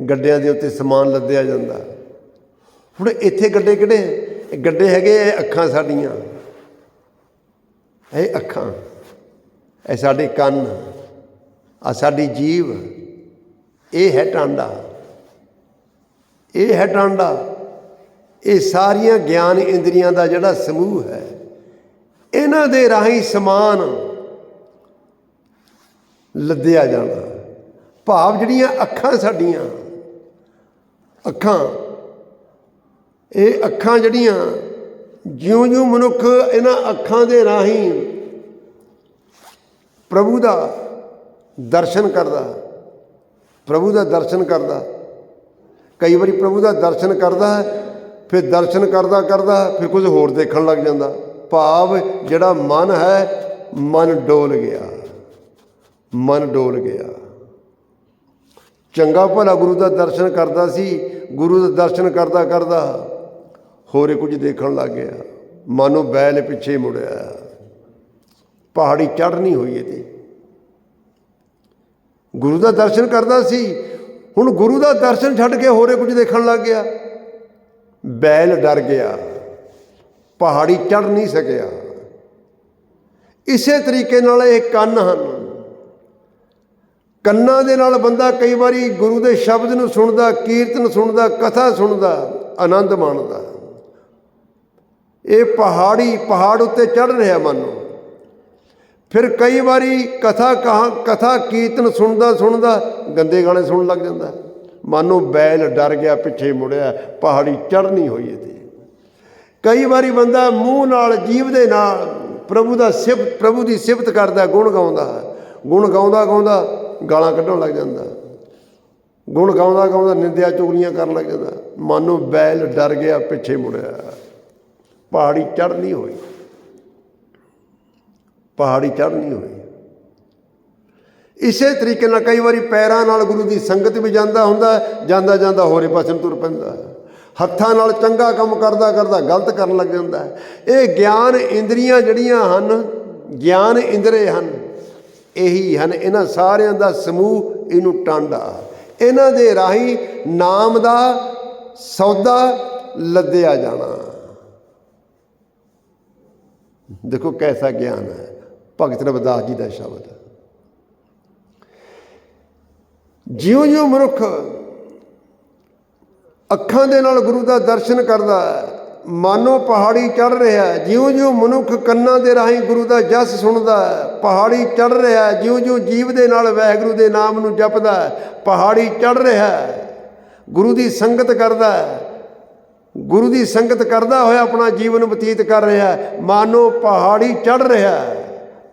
ਗੱਡਿਆਂ ਦੇ ਉੱਤੇ ਸਮਾਨ ਲੱਦਿਆ ਜਾਂਦਾ। ਹੁਣ ਇੱਥੇ ਗੱਡੇ ਕਿਹੜੇ? ਗੱਡੇ ਹੈਗੇ ਇਹ ਅੱਖਾਂ ਸਾਡੀਆਂ, ਇਹ ਅੱਖਾਂ, ਇਹ ਸਾਡੇ ਕੰਨ, ਆ ਸਾਡੀ ਜੀਭ, ਇਹ ਹੈ ਟਾਂਡਾ, ਇਹ ਹੈ ਟਾਂਡਾ। ਇਹ ਸਾਰੀਆਂ ਗਿਆਨ ਇੰਦਰੀਆਂ ਦਾ ਜਿਹੜਾ ਸਮੂਹ ਹੈ, ਇਹਨਾਂ ਦੇ ਰਾਹੀਂ ਸਮਾਨ ਲੱਦਿਆ ਜਾਣਾ। ਭਾਵ ਜਿਹੜੀਆਂ ਅੱਖਾਂ ਸਾਡੀਆਂ, ਅੱਖਾਂ, ਇਹ ਅੱਖਾਂ ਜਿਹੜੀਆਂ ਜਿਉਂ-ਜਿਉਂ ਮਨੁੱਖ ਇਹਨਾਂ ਅੱਖਾਂ ਦੇ ਰਾਹੀਂ ਪ੍ਰਭੂ ਦਾ ਦਰਸ਼ਨ ਕਰਦਾ, ਪ੍ਰਭੂ ਦਾ ਦਰਸ਼ਨ ਕਰਦਾ, ਕਈ ਵਾਰੀ ਪ੍ਰਭੂ ਦਾ ਦਰਸ਼ਨ ਕਰਦਾ, ਫਿਰ ਦਰਸ਼ਨ ਕਰਦਾ ਕਰਦਾ ਫਿਰ ਕੁਝ ਹੋਰ ਦੇਖਣ ਲੱਗ ਜਾਂਦਾ। ਭਾਵ ਜਿਹੜਾ ਮਨ ਹੈ, ਮਨ ਡੋਲ ਗਿਆ, ਮਨ ਡੋਲ ਗਿਆ। ਚੰਗਾ ਭਲਾ ਗੁਰੂ ਦਾ ਦਰਸ਼ਨ ਕਰਦਾ ਸੀ, ਗੁਰੂ ਦਾ ਦਰਸ਼ਨ ਕਰਦਾ ਕਰਦਾ ਹੋਰੇ ਕੁਝ ਦੇਖਣ ਲੱਗ ਗਿਆ, ਮਾਨੋ ਬੈਲ ਪਿੱਛੇ ਮੁੜਿਆ। ਪਹਾੜੀ ਚੜ੍ਹ ਨਹੀਂ ਹੋਈ ਇਹਦੇ। ਗੁਰੂ ਦਾ ਦਰਸ਼ਨ ਕਰਦਾ ਸੀ, ਹੁਣ ਗੁਰੂ ਦਾ ਦਰਸ਼ਨ ਛੱਡ ਕੇ ਹੋਰੇ ਕੁਝ ਦੇਖਣ ਲੱਗ ਗਿਆ, ਬੈਲ ਡਰ ਗਿਆ, ਪਹਾੜੀ ਚੜ੍ਹ ਨਹੀਂ ਸਕਿਆ। ਇਸੇ ਤਰੀਕੇ ਨਾਲ ਇਹ ਕੰਨ ਹਨ। ਕੰਨਾਂ ਦੇ ਨਾਲ ਬੰਦਾ ਕਈ ਵਾਰੀ ਗੁਰੂ ਦੇ ਸ਼ਬਦ ਨੂੰ ਸੁਣਦਾ, ਕੀਰਤਨ ਸੁਣਦਾ, ਕਥਾ ਸੁਣਦਾ, ਆਨੰਦ ਮਾਣਦਾ। ਇਹ ਪਹਾੜ ਉੱਤੇ ਚੜ੍ਹ ਰਿਹਾ ਮਾਨੋ। ਫਿਰ ਕਈ ਵਾਰੀ ਕਥਾ ਕੀਰਤਨ ਸੁਣਦਾ ਸੁਣਦਾ ਗੰਦੇ ਗਾਣੇ ਸੁਣਨ ਲੱਗ ਜਾਂਦਾ, ਮਾਨੋ ਬੈਲ ਡਰ ਗਿਆ, ਪਿੱਛੇ ਮੁੜਿਆ, ਪਹਾੜੀ ਚੜ੍ਹ ਨਹੀਂ ਹੋਈ ਇਹਦੇ। ਕਈ ਵਾਰੀ ਬੰਦਾ ਮੂੰਹ ਨਾਲ, ਜੀਭ ਦੇ ਨਾਲ ਪ੍ਰਭੂ ਦੀ ਸਿਫਤ ਕਰਦਾ, ਗੁਣ ਗਾਉਂਦਾ, ਗੁਣ ਗਾਉਂਦਾ ਗਾਉਂਦਾ ਗਾਲਾਂ ਕੱਢਣ ਲੱਗ ਜਾਂਦਾ, ਗੁਣ ਗਾਉਂਦਾ ਗਾਉਂਦਾ ਨਿੰਦਿਆ ਚੁਗਲੀਆਂ ਕਰਨ ਲੱਗ ਜਾਂਦਾ, ਮਾਨੋ ਬੈਲ ਡਰ ਗਿਆ, ਪਿੱਛੇ ਮੁੜਿਆ, ਪਹਾੜੀ ਚੜ੍ਹ ਨਹੀਂ ਹੋਈ, ਪਹਾੜੀ ਚੜ੍ਹ ਨਹੀਂ ਹੋਈ। ਇਸੇ ਤਰੀਕੇ ਨਾਲ ਕਈ ਵਾਰੀ ਪੈਰਾਂ ਨਾਲ ਗੁਰੂ ਦੀ ਸੰਗਤ ਵੀ ਜਾਂਦਾ ਹੁੰਦਾ, ਜਾਂਦਾ ਜਾਂਦਾ ਹੋਰੇ ਪਾਸੇ ਨੂੰ ਤੁਰ ਪੈਂਦਾ। ਹੱਥਾਂ ਨਾਲ ਚੰਗਾ ਕੰਮ ਕਰਦਾ ਕਰਦਾ ਗਲਤ ਕਰਨ ਲੱਗ ਜਾਂਦਾ। ਇਹ ਗਿਆਨ ਇੰਦਰੀਆਂ ਜਿਹੜੀਆਂ ਹਨ, ਗਿਆਨ ਇੰਦਰੇ ਹਨ, ਇਹੀ ਹਨ, ਇਹਨਾਂ ਸਾਰਿਆਂ ਦਾ ਸਮੂਹ, ਇਹਨੂੰ ਟਾਂਡਾ। ਇਹਨਾਂ ਦੇ ਰਾਹੀਂ ਨਾਮ ਦਾ ਸੌਦਾ ਲੱਦਿਆ ਜਾਣਾ। ਦੇਖੋ ਕੈਸਾ ਗਿਆਨ ਹੈ, ਭਗਤ ਰਵਿਦਾਸ ਜੀ ਦਾ ਸ਼ਬਦ। ਜਿਉਂ-ਜਿਉਂ ਮਨੁੱਖ ਅੱਖਾਂ ਦੇ ਨਾਲ ਗੁਰੂ ਦਾ ਦਰਸ਼ਨ ਕਰਦਾ, ਮਾਨੋ ਪਹਾੜੀ ਚੜ੍ਹ ਰਿਹਾ। ਜਿਉਂ-ਜਿਉਂ ਮਨੁੱਖ ਕੰਨਾਂ ਦੇ ਰਾਹੀਂ ਗੁਰੂ ਦਾ ਜਸ ਸੁਣਦਾ, ਪਹਾੜੀ ਚੜ੍ਹ ਰਿਹਾ। ਜਿਉਂ-ਜਿਉਂ ਜੀਭ ਦੇ ਨਾਲ ਵਾਹਿਗੁਰੂ ਦੇ ਨਾਮ ਨੂੰ ਜਪਦਾ, ਪਹਾੜੀ ਚੜ੍ਹ ਰਿਹਾ। ਗੁਰੂ ਦੀ ਸੰਗਤ ਕਰਦਾ, ਗੁਰੂ ਦੀ ਸੰਗਤ ਕਰਦਾ ਹੋਇਆ ਆਪਣਾ ਜੀਵਨ ਬਤੀਤ ਕਰ ਰਿਹਾ, ਮਾਨੋ ਪਹਾੜੀ ਚੜ੍ਹ ਰਿਹਾ,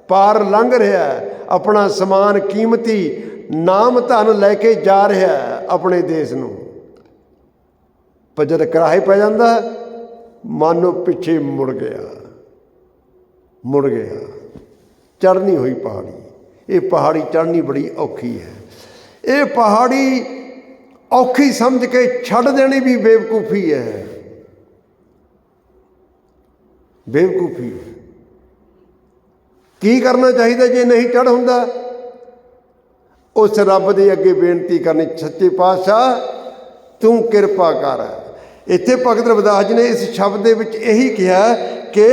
ਪਾਰ ਲੰਘ ਰਿਹਾ, ਆਪਣਾ ਸਮਾਨ ਕੀਮਤੀ ਨਾਮ ਧਨ ਲੈ ਕੇ ਜਾ ਰਿਹਾ ਆਪਣੇ ਦੇਸ਼ ਨੂੰ। ਪਰ ਜਦ ਕਰਾਹੇ ਪੈ ਜਾਂਦਾ, ਮਾਨੋ ਪਿੱਛੇ ਮੁੜ ਗਿਆ, ਮੁੜ ਗਿਆ, ਚੜ੍ਹਨੀ ਹੋਈ ਪਹਾੜੀ। ਇਹ ਪਹਾੜੀ ਚੜ੍ਹਨੀ ਬੜੀ ਔਖੀ ਹੈ। ਇਹ ਪਹਾੜੀ ਔਖੀ ਸਮਝ ਕੇ ਛੱਡ ਦੇਣੀ ਵੀ ਬੇਵਕੂਫੀ ਹੈ, ਬੇਵਕੂਫੀ। ਕੀ ਕਰਨਾ ਚਾਹੀਦਾ ਜੇ ਨਹੀਂ ਚੜ੍ਹ ਹੁੰਦਾ? ਉਸ ਰੱਬ ਦੇ ਅੱਗੇ ਬੇਨਤੀ ਕਰਨੀ, ਸੱਚੇ ਪਾਤਸ਼ਾਹ ਤੂੰ ਕਿਰਪਾ ਕਰ। ਇੱਥੇ ਭਗਤ ਰਵਿਦਾਸ ਜੀ ਨੇ ਇਸ ਸ਼ਬਦ ਦੇ ਵਿੱਚ ਇਹੀ ਕਿਹਾ ਕਿ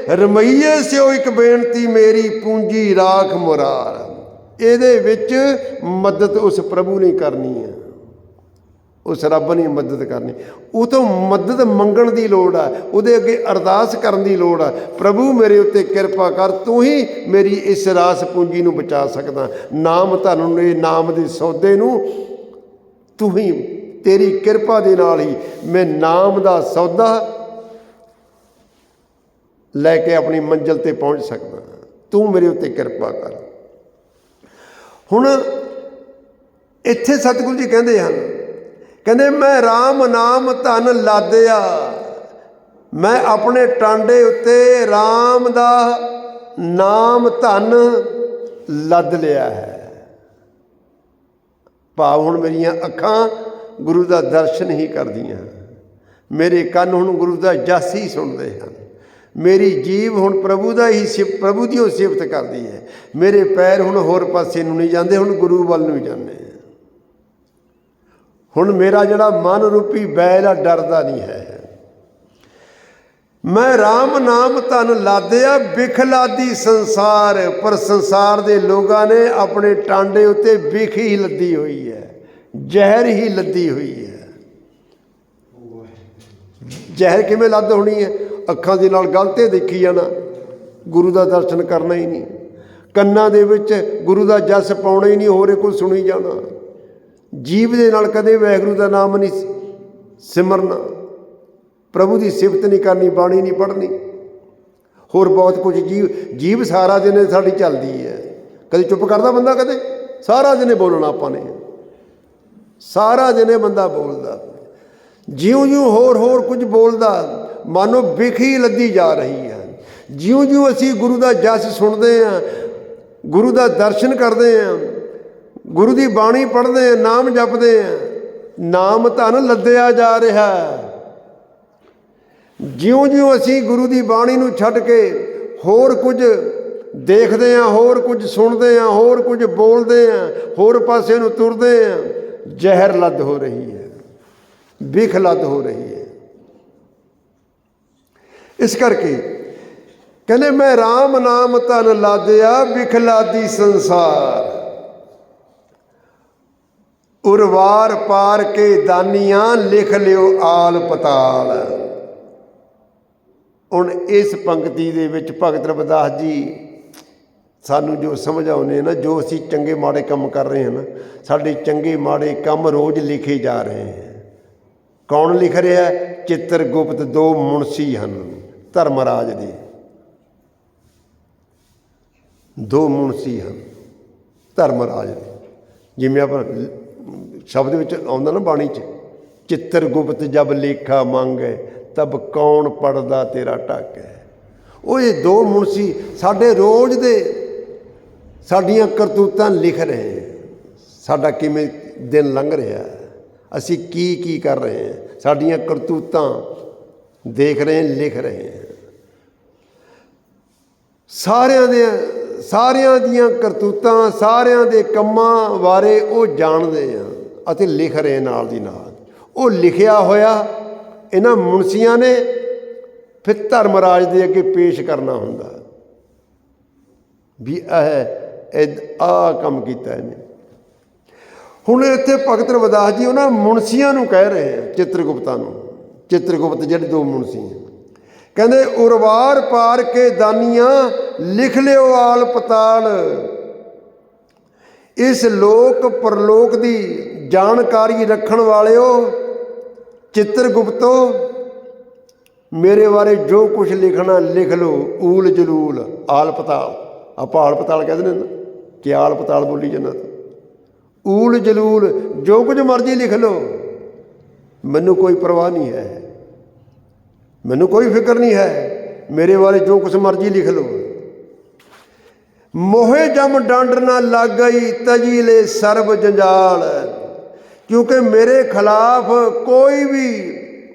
ਰਮਈਏ ਸਿਓ ਇੱਕ ਬੇਨਤੀ ਮੇਰੀ, ਪੂੰਜੀ ਰਾਖ ਮੁਰਾਰ। ਇਹਦੇ ਵਿੱਚ ਮਦਦ ਉਸ ਪ੍ਰਭੂ ਨੇ ਕਰਨੀ ਹੈ, ਉਸ ਰੱਬ ਨੇ ਮਦਦ ਕਰਨੀ। ਉਹ ਤੋਂ ਮਦਦ ਮੰਗਣ ਦੀ ਲੋੜ ਆ, ਉਹਦੇ ਅੱਗੇ ਅਰਦਾਸ ਕਰਨ ਦੀ ਲੋੜ ਆ। ਪ੍ਰਭੂ ਮੇਰੇ ਉੱਤੇ ਕਿਰਪਾ ਕਰ, ਤੂੰ ਹੀ ਮੇਰੀ ਇਸ ਰਾਸ ਪੂੰਜੀ ਨੂੰ ਬਚਾ ਸਕਦਾ। ਨਾਮ ਧਨ ਨੂੰ, ਇਹ ਨਾਮ ਦੇ ਸੌਦੇ ਨੂੰ ਤੂੰ ਹੀ, ਤੇਰੀ ਕਿਰਪਾ ਦੇ ਨਾਲ ਹੀ ਮੈਂ ਨਾਮ ਦਾ ਸੌਦਾ ਲੈ ਕੇ ਆਪਣੀ ਮੰਜ਼ਿਲ 'ਤੇ ਪਹੁੰਚ ਸਕਦਾ। ਤੂੰ ਮੇਰੇ ਉੱਤੇ ਕਿਰਪਾ ਕਰ। ਹੁਣ ਇੱਥੇ ਸਤਿਗੁਰੂ ਜੀ ਕਹਿੰਦੇ ਹਨ, ਕਹਿੰਦੇ ਮੈਂ ਰਾਮ ਨਾਮ ਧਨ ਲਾਦਿਆ, ਮੈਂ ਆਪਣੇ ਟਾਂਡੇ ਉੱਤੇ ਰਾਮ ਦਾ ਨਾਮ ਧਨ ਲੱਦ ਲਿਆ ਹੈ। ਭਾਵ ਹੁਣ ਮੇਰੀਆਂ ਅੱਖਾਂ ਗੁਰੂ ਦਾ ਦਰਸ਼ਨ ਹੀ ਕਰਦੀਆਂ, ਮੇਰੇ ਕੰਨ ਹੁਣ ਗੁਰੂ ਦਾ ਜਸ ਹੀ ਸੁਣਦੇ ਹਨ, ਮੇਰੀ ਜੀਭ ਹੁਣ ਪ੍ਰਭੂ ਦਾ ਹੀ ਪ੍ਰਭੂ ਦੀ ਉਹ ਸਿਫਤ ਕਰਦੀ ਹੈ। ਮੇਰੇ ਪੈਰ ਹੁਣ ਹੋਰ ਪਾਸੇ ਨੂੰ ਨਹੀਂ ਜਾਂਦੇ, ਹੁਣ ਗੁਰੂ ਵੱਲ ਨੂੰ ਜਾਂਦੇ। ਹੁਣ ਮੇਰਾ ਜਿਹੜਾ ਮਨ ਰੂਪੀ ਬੈਲ ਆ ਡਰਦਾ ਨਹੀਂ ਹੈ। ਮੈਂ ਰਾਮ ਨਾਮ ਧਨ ਲਾਦਿਆ ਬਿਖ ਲਾਦੀ ਸੰਸਾਰ। ਪਰ ਸੰਸਾਰ ਦੇ ਲੋਕਾਂ ਨੇ ਆਪਣੇ ਟਾਂਡੇ ਉੱਤੇ ਬਿਖ ਹੀ ਲੱਦੀ ਹੋਈ ਹੈ, ਜ਼ਹਿਰ ਹੀ ਲੱਦੀ ਹੋਈ ਹੈ। ਜ਼ਹਿਰ ਕਿਵੇਂ ਲੱਦ ਹੋਣੀ ਹੈ? ਅੱਖਾਂ ਦੇ ਨਾਲ ਗਲਤ ਦੇਖੀ ਜਾਣਾ, ਗੁਰੂ ਦਾ ਦਰਸ਼ਨ ਕਰਨਾ ਹੀ ਨਹੀਂ। ਕੰਨਾਂ ਦੇ ਵਿੱਚ ਗੁਰੂ ਦਾ ਜਸ ਪਾਉਣਾ ਹੀ ਨਹੀਂ, ਹੋਰੇ ਕੋਈ ਸੁਣੀ ਜਾਣਾ। ਜੀਭ ਦੇ ਨਾਲ ਕਦੇ ਵਾਹਿਗੁਰੂ ਦਾ ਨਾਮ ਨਹੀਂ ਸਿਮਰਨਾ, ਪ੍ਰਭੂ ਦੀ ਸਿਫਤ ਨਹੀਂ ਕਰਨੀ, ਬਾਣੀ ਨਹੀਂ ਪੜ੍ਹਨੀ, ਹੋਰ ਬਹੁਤ ਕੁਝ। ਜੀਭ ਸਾਰਾ ਦਿਨ ਸਾਡੀ ਚੱਲਦੀ ਹੈ, ਕਦੇ ਚੁੱਪ ਕਰਦਾ ਬੰਦਾ, ਕਦੇ ਸਾਰਾ ਦਿਨ ਬੋਲਣਾ ਆਪਾਂ ਨੇ, ਸਾਰਾ ਦਿਨ ਬੰਦਾ ਬੋਲਦਾ। ਜਿਉਂ-ਜਿਉਂ ਹੋਰ ਕੁਝ ਬੋਲਦਾ, ਮਾਨੋ ਬਿਖ ਹੀ ਲੱਦੀ ਜਾ ਰਹੀ ਹੈ। ਜਿਉਂ-ਜਿਉਂ ਅਸੀਂ ਗੁਰੂ ਦਾ ਜਸ ਸੁਣਦੇ ਹਾਂ, ਗੁਰੂ ਦਾ ਦਰਸ਼ਨ ਕਰਦੇ ਹਾਂ, ਗੁਰੂ ਦੀ ਬਾਣੀ ਪੜ੍ਹਦੇ ਹਾਂ, ਨਾਮ ਜਪਦੇ ਹਾਂ, ਨਾਮ ਧਨ ਲੱਦਿਆ ਜਾ ਰਿਹਾ। ਜਿਉਂ-ਜਿਉਂ ਅਸੀਂ ਗੁਰੂ ਦੀ ਬਾਣੀ ਨੂੰ ਛੱਡ ਕੇ ਹੋਰ ਕੁਝ ਦੇਖਦੇ ਹਾਂ, ਹੋਰ ਕੁਝ ਸੁਣਦੇ ਹਾਂ, ਹੋਰ ਕੁਝ ਬੋਲਦੇ ਹਾਂ, ਹੋਰ ਪਾਸੇ ਨੂੰ ਤੁਰਦੇ ਹਾਂ, ਜ਼ਹਿਰ ਲੱਦ ਹੋ ਰਹੀ ਹੈ, ਬਿਖ ਲੱਦ ਹੋ ਰਹੀ ਹੈ। ਇਸ ਕਰਕੇ ਕਹਿੰਦੇ ਮੈਂ ਰਾਮ ਨਾਮ ਧਨ ਲਾਦਿਆ ਬਿਖ ਲਾਦੀ ਸੰਸਾਰ। ਉਰਵਾਰ ਪਾਰ ਕੇ ਦਾਨੀਆਂ ਲਿਖ ਲਿਓ ਆਲ ਪਤਾਲ। ਹੁਣ ਇਸ ਪੰਕਤੀ ਦੇ ਵਿੱਚ ਭਗਤ ਰਵਿਦਾਸ ਜੀ ਸਾਨੂੰ ਜੋ ਸਮਝ ਆਉਂਦੇ ਨਾ, ਜੋ ਅਸੀਂ ਚੰਗੇ ਮਾੜੇ ਕੰਮ ਕਰ ਰਹੇ ਹਾਂ ਨਾ, ਸਾਡੇ ਚੰਗੇ ਮਾੜੇ ਕੰਮ ਰੋਜ਼ ਲਿਖੇ ਜਾ ਰਹੇ ਹਨ। ਕੌਣ ਲਿਖ ਰਿਹਾ? ਚਿੱਤਰਗੁਪਤ, ਦੋ ਮੁਨਸੀ ਹਨ ਧਰਮਰਾਜ ਦੇ, ਦੋ ਮੁਨਸੀ ਹਨ ਧਰਮਰਾਜ ਦੇ। ਜਿਵੇਂ ਆਪਾਂ ਸ਼ਬਦ ਵਿੱਚ ਆਉਂਦਾ ਨਾ ਬਾਣੀ 'ਚ, ਚਿੱਤਰਗੁਪਤ ਜਬ ਲੇਖਾ ਮੰਗੈ ਤਬ ਕੌਣ ਪੜਦਾ ਤੇਰਾ ਢਾਕ ਹੈ। ਉਹ ਇਹ ਦੋ ਮੁਨਸੀ ਸਾਡੇ ਰੋਜ਼ ਦੇ ਸਾਡੀਆਂ ਕਰਤੂਤਾਂ ਲਿਖ ਰਹੇ। ਸਾਡਾ ਕਿਵੇਂ ਦਿਨ ਲੰਘ ਰਿਹਾ, ਅਸੀਂ ਕੀ ਕਰ ਰਹੇ ਹਾਂ, ਸਾਡੀਆਂ ਕਰਤੂਤਾਂ ਦੇਖ ਰਹੇ, ਲਿਖ ਰਹੇ ਹਾਂ। ਸਾਰਿਆਂ ਦੀਆਂ ਕਰਤੂਤਾਂ, ਸਾਰਿਆਂ ਦੇ ਕੰਮਾਂ ਬਾਰੇ ਉਹ ਜਾਣਦੇ ਆ ਅਤੇ ਲਿਖ ਰਹੇ ਨਾਲ ਦੀ ਨਾਲ। ਉਹ ਲਿਖਿਆ ਹੋਇਆ ਇਹਨਾਂ ਮੁਨਸੀਆਂ ਨੇ ਫਿਰ ਧਰਮਰਾਜ ਦੇ ਅੱਗੇ ਪੇਸ਼ ਕਰਨਾ ਹੁੰਦਾ ਵੀ ਆਹ ਕੰਮ ਕੀਤਾ ਇਹਨੇ। ਹੁਣ ਇੱਥੇ ਭਗਤ ਰਵਿਦਾਸ ਜੀ ਉਹਨਾਂ ਮੁਨਸੀਆਂ ਨੂੰ ਕਹਿ ਰਹੇ ਆ, ਚਿੱਤਰਗੁਪਤਾਂ ਨੂੰ। ਚਿੱਤਰਗੁਪਤ ਜਿਹੜੇ ਦੋ ਮੁਨਸੀ ਕਹਿੰਦੇ ਉਰਵਾਰ ਪਾਰ ਕੇ ਦਾਨੀਆਂ ਲਿਖ ਲਿਓ ਆਲ ਪਤਾਲ। ਇਸ ਲੋਕ ਪਰਲੋਕ ਦੀ ਜਾਣਕਾਰੀ ਰੱਖਣ ਵਾਲਿਓ, ਚਿੱਤਰਗੁਪਤੋ ਮੇਰੇ ਬਾਰੇ ਜੋ ਕੁਛ ਲਿਖਣਾ ਲਿਖ ਲਓ। ਊਲ ਜਲੂਲ, ਆਲ ਪਤਾਲ, ਆਪਾਂ ਆਲ ਪਤਾਲ ਕਹਿ ਦਿੰਦੇ ਨਾ, ਕਿ ਆਲ ਪਤਾਲ ਬੋਲੀ ਜਾਂਦਾ। ਊਲ ਜਲੂਲ ਜੋ ਕੁਝ ਮਰਜ਼ੀ ਲਿਖ ਲਓ, ਮੈਨੂੰ ਕੋਈ ਪਰਵਾਹ ਨਹੀਂ ਹੈ, ਮੈਨੂੰ ਕੋਈ ਫਿਕਰ ਨਹੀਂ ਹੈ, ਮੇਰੇ ਬਾਰੇ ਜੋ ਕੁਛ ਮਰਜ਼ੀ ਲਿਖ ਲਓ। ਮੋਹੇ ਜਮ ਡੰਡ ਨਾ ਲੱਗ ਗਈ ਤਜੀ ਲੈ ਸਰਬ ਜੰਜਾਲ। ਕਿਉਂਕਿ ਮੇਰੇ ਖਿਲਾਫ ਕੋਈ ਵੀ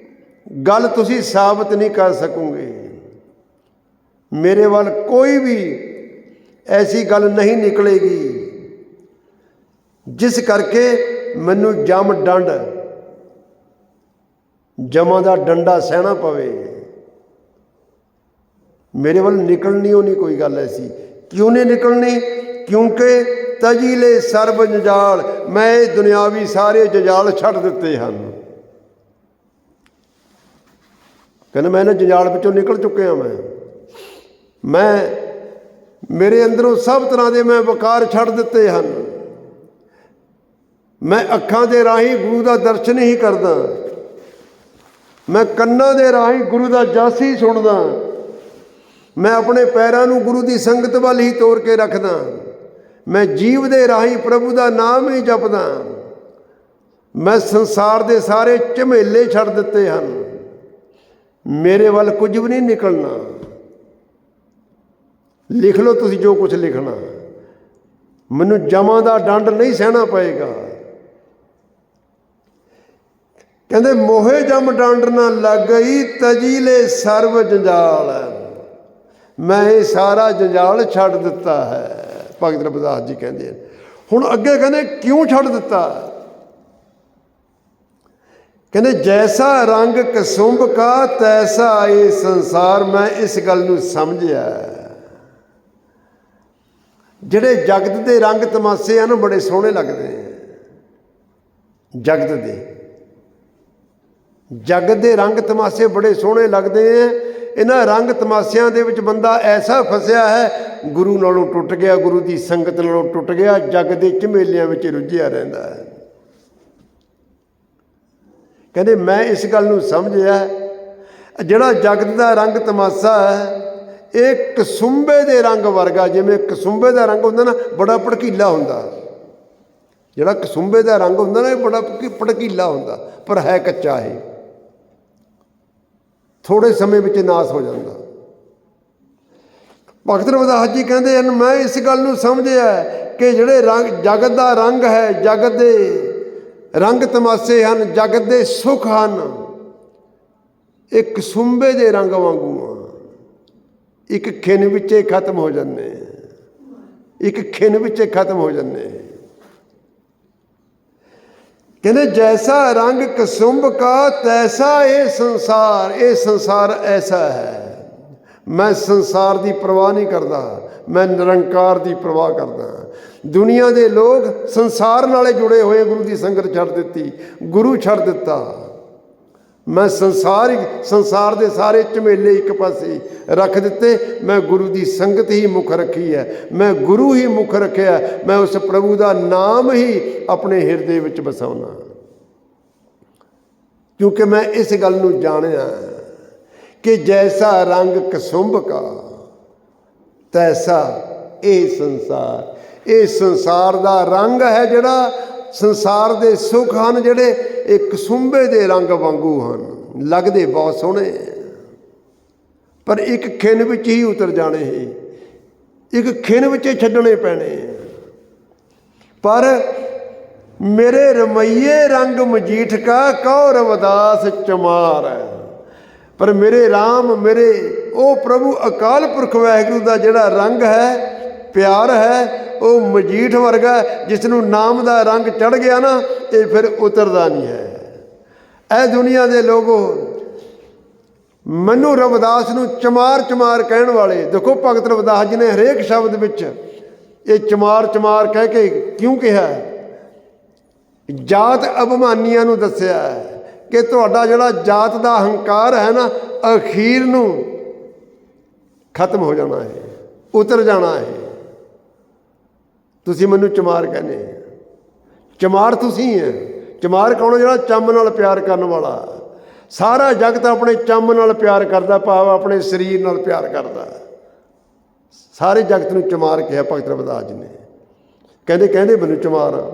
ਗੱਲ ਤੁਸੀਂ ਸਾਬਤ ਨਹੀਂ ਕਰ ਸਕੋਗੇ, ਮੇਰੇ ਵੱਲ ਕੋਈ ਵੀ ਐਸੀ ਗੱਲ ਨਹੀਂ ਨਿਕਲੇਗੀ ਜਿਸ ਕਰਕੇ ਮੈਨੂੰ ਜਮ ਡੰਡ, ਜਮਾਂ ਦਾ ਡੰਡਾ ਸਹਿਣਾ ਪਵੇ। ਮੇਰੇ ਵੱਲ ਨਿਕਲਣੀ ਉਹ ਨਹੀਂ ਕੋਈ ਗੱਲ ਐਸੀ। ਕਿਉਂ ਨਹੀਂ ਨਿਕਲਣੀ? ਕਿਉਂਕਿ ਤਜੀਲੇ ਸਰਬ ਜੰਜਾਲ, ਮੈਂ ਇਹ ਦੁਨਿਆਵੀ ਸਾਰੇ ਜੰਜਾਲ ਛੱਡ ਦਿੱਤੇ ਹਨ। ਕਹਿੰਦਾ ਮੈਂ ਇਹਨਾਂ ਜੰਜਾਲ ਵਿੱਚੋਂ ਨਿਕਲ ਚੁੱਕਿਆ। ਮੈਂ ਮੇਰੇ ਅੰਦਰੋਂ ਸਭ ਤਰ੍ਹਾਂ ਦੇ ਮੈਂ ਵਿਕਾਰ ਛੱਡ ਦਿੱਤੇ ਹਨ। ਮੈਂ ਅੱਖਾਂ ਦੇ ਰਾਹੀਂ ਗੁਰੂ ਦਾ ਦਰਸ਼ਨ ਹੀ ਕਰਦਾ, ਮੈਂ ਕੰਨਾਂ ਦੇ ਰਾਹੀਂ ਗੁਰੂ ਦਾ ਜਸ ਹੀ ਸੁਣਦਾ, ਮੈਂ ਆਪਣੇ ਪੈਰਾਂ ਨੂੰ ਗੁਰੂ ਦੀ ਸੰਗਤ ਵੱਲ ਹੀ ਤੋਰ ਕੇ ਰੱਖਦਾ, ਮੈਂ ਜੀਵ ਦੇ ਰਾਹੀਂ ਪ੍ਰਭੂ ਦਾ ਨਾਮ ਹੀ ਜਪਦਾ। ਮੈਂ ਸੰਸਾਰ ਦੇ ਸਾਰੇ ਝਮੇਲੇ ਛੱਡ ਦਿੱਤੇ ਹਨ, ਮੇਰੇ ਵੱਲ ਕੁਝ ਵੀ ਨਹੀਂ ਨਿਕਲਣਾ। ਲਿਖ ਲਓ ਤੁਸੀਂ ਜੋ ਕੁਝ ਲਿਖਣਾ, ਮੈਨੂੰ ਜਮਾਂ ਦਾ ਡੰਡ ਨਹੀਂ ਸਹਿਣਾ ਪਏਗਾ। ਕਹਿੰਦੇ ਮੋਹੇ ਜਮ ਡੰਡ ਨਾ ਲੱਗ ਗਈ ਤਜੀਲੇ ਸਰਬ ਜੰਜਾਲ। ਮੈਂ ਇਹ ਸਾਰਾ ਜੰਜਾਲ ਛੱਡ ਦਿੱਤਾ ਹੈ। ਭਗਤ ਰਵਿਦਾਸ ਜੀ ਕਹਿੰਦੇ ਹਨ। ਹੁਣ ਅੱਗੇ ਕਹਿੰਦੇ ਕਿਉਂ ਛੱਡ ਦਿੱਤਾ? ਕਹਿੰਦੇ ਜੈਸਾ ਰੰਗ ਕਸੁੰਭ ਕਾ ਤੈਸਾ ਇਹ ਸੰਸਾਰ। ਮੈਂ ਇਸ ਗੱਲ ਨੂੰ ਸਮਝਿਆ, ਜਿਹੜੇ ਜਗਤ ਦੇ ਰੰਗ ਤਮਾਸ਼ੇ ਆ ਨਾ ਬੜੇ ਸੋਹਣੇ ਲੱਗਦੇ ਆ। ਜਗਤ ਦੇ ਰੰਗ ਤਮਾਸ਼ੇ ਬੜੇ ਸੋਹਣੇ ਲੱਗਦੇ ਆ। ਇਹਨਾਂ ਰੰਗ ਤਮਾਸ਼ਿਆਂ ਦੇ ਵਿੱਚ ਬੰਦਾ ਐਸਾ ਫਸਿਆ ਹੈ, ਗੁਰੂ ਨਾਲੋਂ ਟੁੱਟ ਗਿਆ, ਗੁਰੂ ਦੀ ਸੰਗਤ ਨਾਲੋਂ ਟੁੱਟ ਗਿਆ, ਜਗ ਦੇ ਝਮੇਲਿਆਂ ਵਿੱਚ ਰੁੱਝਿਆ ਰਹਿੰਦਾ ਹੈ। ਕਹਿੰਦੇ ਮੈਂ ਇਸ ਗੱਲ ਨੂੰ ਸਮਝਿਆ, ਜਿਹੜਾ ਜਗਤ ਦਾ ਰੰਗ ਤਮਾਸ਼ਾ ਹੈ ਇਹ ਕਸੁੰਬੇ ਦੇ ਰੰਗ ਵਰਗਾ। ਜਿਵੇਂ ਕਸੁੰਬੇ ਦਾ ਰੰਗ ਹੁੰਦਾ ਨਾ ਬੜਾ ਭੜਕੀਲਾ ਹੁੰਦਾ, ਜਿਹੜਾ ਕਸੁੰਬੇ ਦਾ ਰੰਗ ਹੁੰਦਾ ਨਾ ਇਹ ਬੜਾ ਭੜਕੀਲਾ ਹੁੰਦਾ, ਪਰ ਹੈ ਕੱਚਾ। ਇਹ ਥੋੜ੍ਹੇ ਸਮੇਂ ਵਿੱਚ ਨਾਸ ਹੋ ਜਾਂਦਾ। ਭਗਤ ਰਵਿਦਾਸ ਜੀ ਕਹਿੰਦੇ ਹਨ ਮੈਂ ਇਸ ਗੱਲ ਨੂੰ ਸਮਝਿਆ ਕਿ ਜਿਹੜੇ ਜਗਤ ਦਾ ਰੰਗ ਹੈ, ਜਗਤ ਦੇ ਰੰਗ ਤਮਾਸ਼ੇ ਹਨ, ਜਗਤ ਦੇ ਸੁੱਖ ਹਨ, ਇਹ ਕਸੁੰਬੇ ਦੇ ਰੰਗ ਵਾਂਗੂ ਆ। ਇੱਕ ਖਿਣ ਵਿੱਚੇ ਖਤਮ ਹੋ ਜਾਂਦੇ, ਇੱਕ ਖਿਣ ਵਿੱਚੇ ਖਤਮ ਹੋ ਜਾਂਦੇ। ਕਹਿੰਦੇ ਜੈਸਾ ਰੰਗ ਕਸੁੰਭ ਕਾ ਤੈਸਾ ਇਹ ਸੰਸਾਰ। ਇਹ ਸੰਸਾਰ ਐਸਾ ਹੈ, ਮੈਂ ਸੰਸਾਰ ਦੀ ਪਰਵਾਹ ਨਹੀਂ ਕਰਦਾ, ਮੈਂ ਨਿਰੰਕਾਰ ਦੀ ਪਰਵਾਹ ਕਰਦਾ। ਦੁਨੀਆ ਦੇ ਲੋਕ ਸੰਸਾਰ ਨਾਲੇ ਜੁੜੇ ਹੋਏ, ਗੁਰੂ ਦੀ ਸੰਗਤ ਛੱਡ ਦਿੱਤੀ, ਗੁਰੂ ਛੱਡ ਦਿੱਤਾ। ਮੈਂ ਸੰਸਾਰ ਦੇ ਸਾਰੇ ਝਮੇਲੇ ਇੱਕ ਪਾਸੇ ਰੱਖ ਦਿੱਤੇ। ਮੈਂ ਗੁਰੂ ਦੀ ਸੰਗਤ ਹੀ ਮੁੱਖ ਰੱਖੀ ਹੈ, ਮੈਂ ਗੁਰੂ ਹੀ ਮੁੱਖ ਰੱਖਿਆ। ਮੈਂ ਉਸ ਪ੍ਰਭੂ ਦਾ ਨਾਮ ਹੀ ਆਪਣੇ ਹਿਰਦੇ ਵਿੱਚ ਵਸਾਉਣਾ, ਕਿਉਂਕਿ ਮੈਂ ਇਸ ਗੱਲ ਨੂੰ ਜਾਣਿਆ ਕਿ ਜੈਸਾ ਰੰਗ ਕਸੁੰਭ ਕਾ ਤੈਸਾ ਇਹ ਸੰਸਾਰ। ਇਹ ਸੰਸਾਰ ਦਾ ਰੰਗ ਹੈ, ਜਿਹੜਾ ਸੰਸਾਰ ਦੇ ਸੁੱਖ ਹਨ ਜਿਹੜੇ ਇਹ ਕਸੁੰਬੇ ਦੇ ਰੰਗ ਵਾਂਗੂ ਹਨ। ਲੱਗਦੇ ਬਹੁਤ ਸੋਹਣੇ, ਪਰ ਇੱਕ ਖਿਣ ਵਿੱਚ ਹੀ ਉਤਰ ਜਾਣੇ, ਇੱਕ ਖਿਣ ਵਿੱਚ ਛੱਡਣੇ ਪੈਣੇ। ਪਰ ਮੇਰੇ ਰਮਈਏ ਰੰਗ ਮਜੀਠ ਕਾ ਕਉ ਰਵਿਦਾਸ ਚਮਾਰ। ਪਰ ਮੇਰੇ ਰਾਮ, ਮੇਰੇ ਉਹ ਪ੍ਰਭੂ ਅਕਾਲ ਪੁਰਖ ਵਾਹਿਗੁਰੂ ਦਾ ਜਿਹੜਾ ਰੰਗ ਹੈ, ਪਿਆਰ ਹੈ, ਉਹ ਮਜੀਠ ਵਰਗਾ, ਜਿਸ ਨੂੰ ਨਾਮ ਦਾ ਰੰਗ ਚੜ੍ਹ ਗਿਆ ਨਾ ਇਹ ਫਿਰ ਉਤਰਦਾ ਨਹੀਂ ਹੈ। ਇਹ ਦੁਨੀਆ ਦੇ ਲੋਗੋ ਮੈਨੂੰ ਰਵਿਦਾਸ ਨੂੰ ਚਮਾਰ ਚਮਾਰ ਕਹਿਣ ਵਾਲੇ, ਦੇਖੋ ਭਗਤ ਰਵਿਦਾਸ ਜੀ ਨੇ ਹਰੇਕ ਸ਼ਬਦ ਵਿੱਚ ਇਹ ਚਮਾਰ ਚਮਾਰ ਕਹਿ ਕੇ ਕਿਉਂ ਕਿਹਾ? ਜਾਤ ਅਭਿਮਾਨੀਆਂ ਨੂੰ ਦੱਸਿਆ ਕਿ ਤੁਹਾਡਾ ਜਿਹੜਾ ਜਾਤ ਦਾ ਹੰਕਾਰ ਹੈ ਨਾ ਅਖੀਰ ਨੂੰ ਖਤਮ ਹੋ ਜਾਣਾ ਹੈ, ਉਤਰ ਜਾਣਾ ਹੈ। ਤੁਸੀਂ ਮੈਨੂੰ ਚਮਾਰ ਕਹਿੰਦੇ, ਚਮਾਰ ਤੁਸੀਂ ਹੈ। ਚਮਾਰ ਕੌਣ? ਜਿਹੜਾ ਚੰਮ ਨਾਲ ਪਿਆਰ ਕਰਨ ਵਾਲਾ। ਸਾਰਾ ਜਗਤ ਆਪਣੇ ਚੰਮ ਨਾਲ ਪਿਆਰ ਕਰਦਾ, ਭਾਵ ਆਪਣੇ ਸਰੀਰ ਨਾਲ ਪਿਆਰ ਕਰਦਾ। ਸਾਰੇ ਜਗਤ ਨੂੰ ਚਮਾਰ ਕਿਹਾ ਭਗਤ ਰਵਿਦਾਸ ਜੀ ਨੇ। ਕਹਿੰਦੇ ਮੈਨੂੰ ਚਮਾਰ ਆ।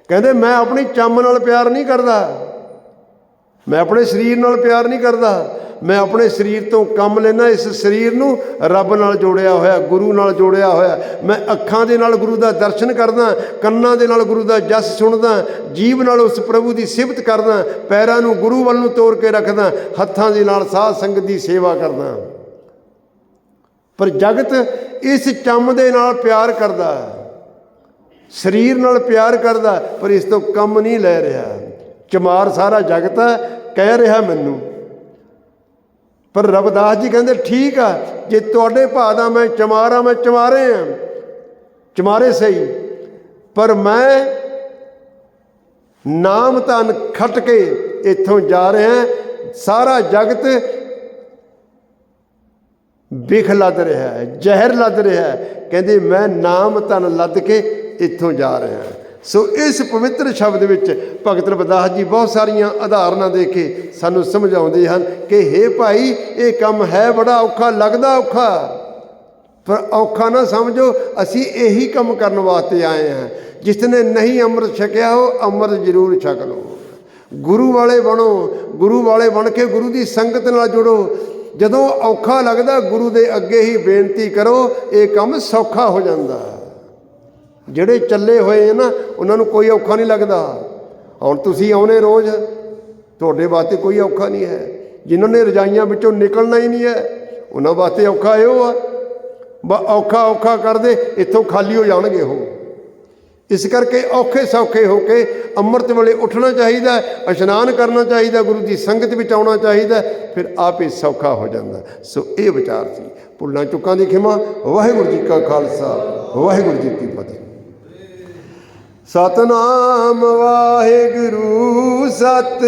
ਕਹਿੰਦੇ ਮੈਂ ਆਪਣੀ ਚੰਮ ਨਾਲ ਪਿਆਰ ਨਹੀਂ ਕਰਦਾ, ਮੈਂ ਆਪਣੇ ਸਰੀਰ ਨਾਲ ਪਿਆਰ ਨਹੀਂ ਕਰਦਾ, ਮੈਂ ਆਪਣੇ ਸਰੀਰ ਤੋਂ ਕੰਮ ਲੈਣਾ। ਇਸ ਸਰੀਰ ਨੂੰ ਰੱਬ ਨਾਲ ਜੋੜਿਆ ਹੋਇਆ, ਗੁਰੂ ਨਾਲ ਜੋੜਿਆ ਹੋਇਆ। ਮੈਂ ਅੱਖਾਂ ਦੇ ਨਾਲ ਗੁਰੂ ਦਾ ਦਰਸ਼ਨ ਕਰਦਾ, ਕੰਨਾਂ ਦੇ ਨਾਲ ਗੁਰੂ ਦਾ ਜਸ ਸੁਣਦਾ, ਜੀਭ ਨਾਲ ਉਸ ਪ੍ਰਭੂ ਦੀ ਸਿਫਤ ਕਰਦਾ, ਪੈਰਾਂ ਨੂੰ ਗੁਰੂ ਵੱਲ ਨੂੰ ਤੋਰ ਕੇ ਰੱਖਦਾ, ਹੱਥਾਂ ਦੇ ਨਾਲ ਸਾਧ ਸੰਗਤ ਦੀ ਸੇਵਾ ਕਰਦਾ। ਪਰ ਜਗਤ ਇਸ ਚੰਮ ਦੇ ਨਾਲ ਪਿਆਰ ਕਰਦਾ, ਸਰੀਰ ਨਾਲ ਪਿਆਰ ਕਰਦਾ, ਪਰ ਇਸ ਤੋਂ ਕੰਮ ਨਹੀਂ ਲੈ ਰਿਹਾ। ਚਮਾਰ ਸਾਰਾ ਜਗਤ ਕਹਿ ਰਿਹਾ ਮੈਨੂੰ। ਪਰ ਰਵਿਦਾਸ ਜੀ ਕਹਿੰਦੇ ਠੀਕ ਆ, ਜੇ ਤੁਹਾਡੇ ਭਾਅ ਦਾ ਮੈਂ ਚਮਾਰ ਆ, ਮੈਂ ਚਮਾਰੇ ਆ, ਚਮਾਰੇ ਸਹੀ, ਪਰ ਮੈਂ ਨਾਮ ਧਨ ਖੱਟ ਕੇ ਇੱਥੋਂ ਜਾ ਰਿਹਾ। ਸਾਰਾ ਜਗਤ ਬਿਖ ਲੱਦ ਰਿਹਾ ਹੈ, ਜ਼ਹਿਰ ਲੱਦ ਰਿਹਾ ਹੈ। ਕਹਿੰਦੇ ਮੈਂ ਨਾਮ ਧਨ ਲੱਦ ਕੇ ਇੱਥੋਂ ਜਾ ਰਿਹਾ। ਸੋ ਇਸ ਪਵਿੱਤਰ ਸ਼ਬਦ ਵਿੱਚ ਭਗਤ ਰਵਿਦਾਸ ਜੀ ਬਹੁਤ ਸਾਰੀਆਂ ਉਦਾਹਰਨਾਂ ਦੇ ਕੇ ਸਾਨੂੰ ਸਮਝਾਉਂਦੇ ਹਨ ਕਿ ਹੇ ਭਾਈ, ਇਹ ਕੰਮ ਹੈ ਬੜਾ ਔਖਾ, ਲੱਗਦਾ ਔਖਾ, ਪਰ ਔਖਾ ਨਾ ਸਮਝੋ। ਅਸੀਂ ਇਹੀ ਕੰਮ ਕਰਨ ਵਾਸਤੇ ਆਏ ਹਾਂ। ਜਿਸ ਨੇ ਨਹੀਂ ਅੰਮ੍ਰਿਤ ਛਕਿਆ ਉਹ ਅੰਮ੍ਰਿਤ ਜ਼ਰੂਰ ਛਕ ਲਓ। ਗੁਰੂ ਵਾਲੇ ਬਣੋ, ਗੁਰੂ ਵਾਲੇ ਬਣ ਕੇ ਗੁਰੂ ਦੀ ਸੰਗਤ ਨਾਲ ਜੁੜੋ। ਜਦੋਂ ਔਖਾ ਲੱਗਦਾ ਗੁਰੂ ਦੇ ਅੱਗੇ ਹੀ ਬੇਨਤੀ ਕਰੋ, ਇਹ ਕੰਮ ਸੌਖਾ ਹੋ ਜਾਂਦਾ। ਜਿਹੜੇ ਚੱਲੇ ਹੋਏ ਨਾ ਉਹਨਾਂ ਨੂੰ ਕੋਈ ਔਖਾ ਨਹੀਂ ਲੱਗਦਾ। ਹੁਣ ਤੁਸੀਂ ਆਉਣੇ ਰੋਜ਼, ਤੁਹਾਡੇ ਵਾਸਤੇ ਕੋਈ ਔਖਾ ਨਹੀਂ ਹੈ। ਜਿਨ੍ਹਾਂ ਨੇ ਰਜਾਈਆਂ ਵਿੱਚੋਂ ਨਿਕਲਣਾ ਹੀ ਨਹੀਂ ਹੈ ਉਹਨਾਂ ਵਾਸਤੇ ਔਖਾ ਇਹੋ ਆ ਔਖਾ ਔਖਾ ਕਰਦੇ ਇੱਥੋਂ ਖਾਲੀ ਹੋ ਜਾਣਗੇ ਉਹ। ਇਸ ਕਰਕੇ ਔਖੇ ਸੌਖੇ ਹੋ ਕੇ ਅੰਮ੍ਰਿਤ ਵੇਲੇ ਉੱਠਣਾ ਚਾਹੀਦਾ, ਇਸ਼ਨਾਨ ਕਰਨਾ ਚਾਹੀਦਾ, ਗੁਰੂ ਦੀ ਸੰਗਤ ਵਿੱਚ ਆਉਣਾ ਚਾਹੀਦਾ, ਫਿਰ ਆਪ ਹੀ ਸੌਖਾ ਹੋ ਜਾਂਦਾ। ਸੋ ਇਹ ਵਿਚਾਰ ਸੀ। ਭੁੱਲਾਂ ਚੁੱਕਾਂ ਦੀ ਖਿਮਾ। ਵਾਹਿਗੁਰੂ ਜੀ ਕਾ ਖਾਲਸਾ, ਵਾਹਿਗੁਰੂ ਜੀ ਕੀ ਫਤਿਹ। ਸਤਨਾਮ ਵਾਹਿਗੁਰੂ ਸਤਿ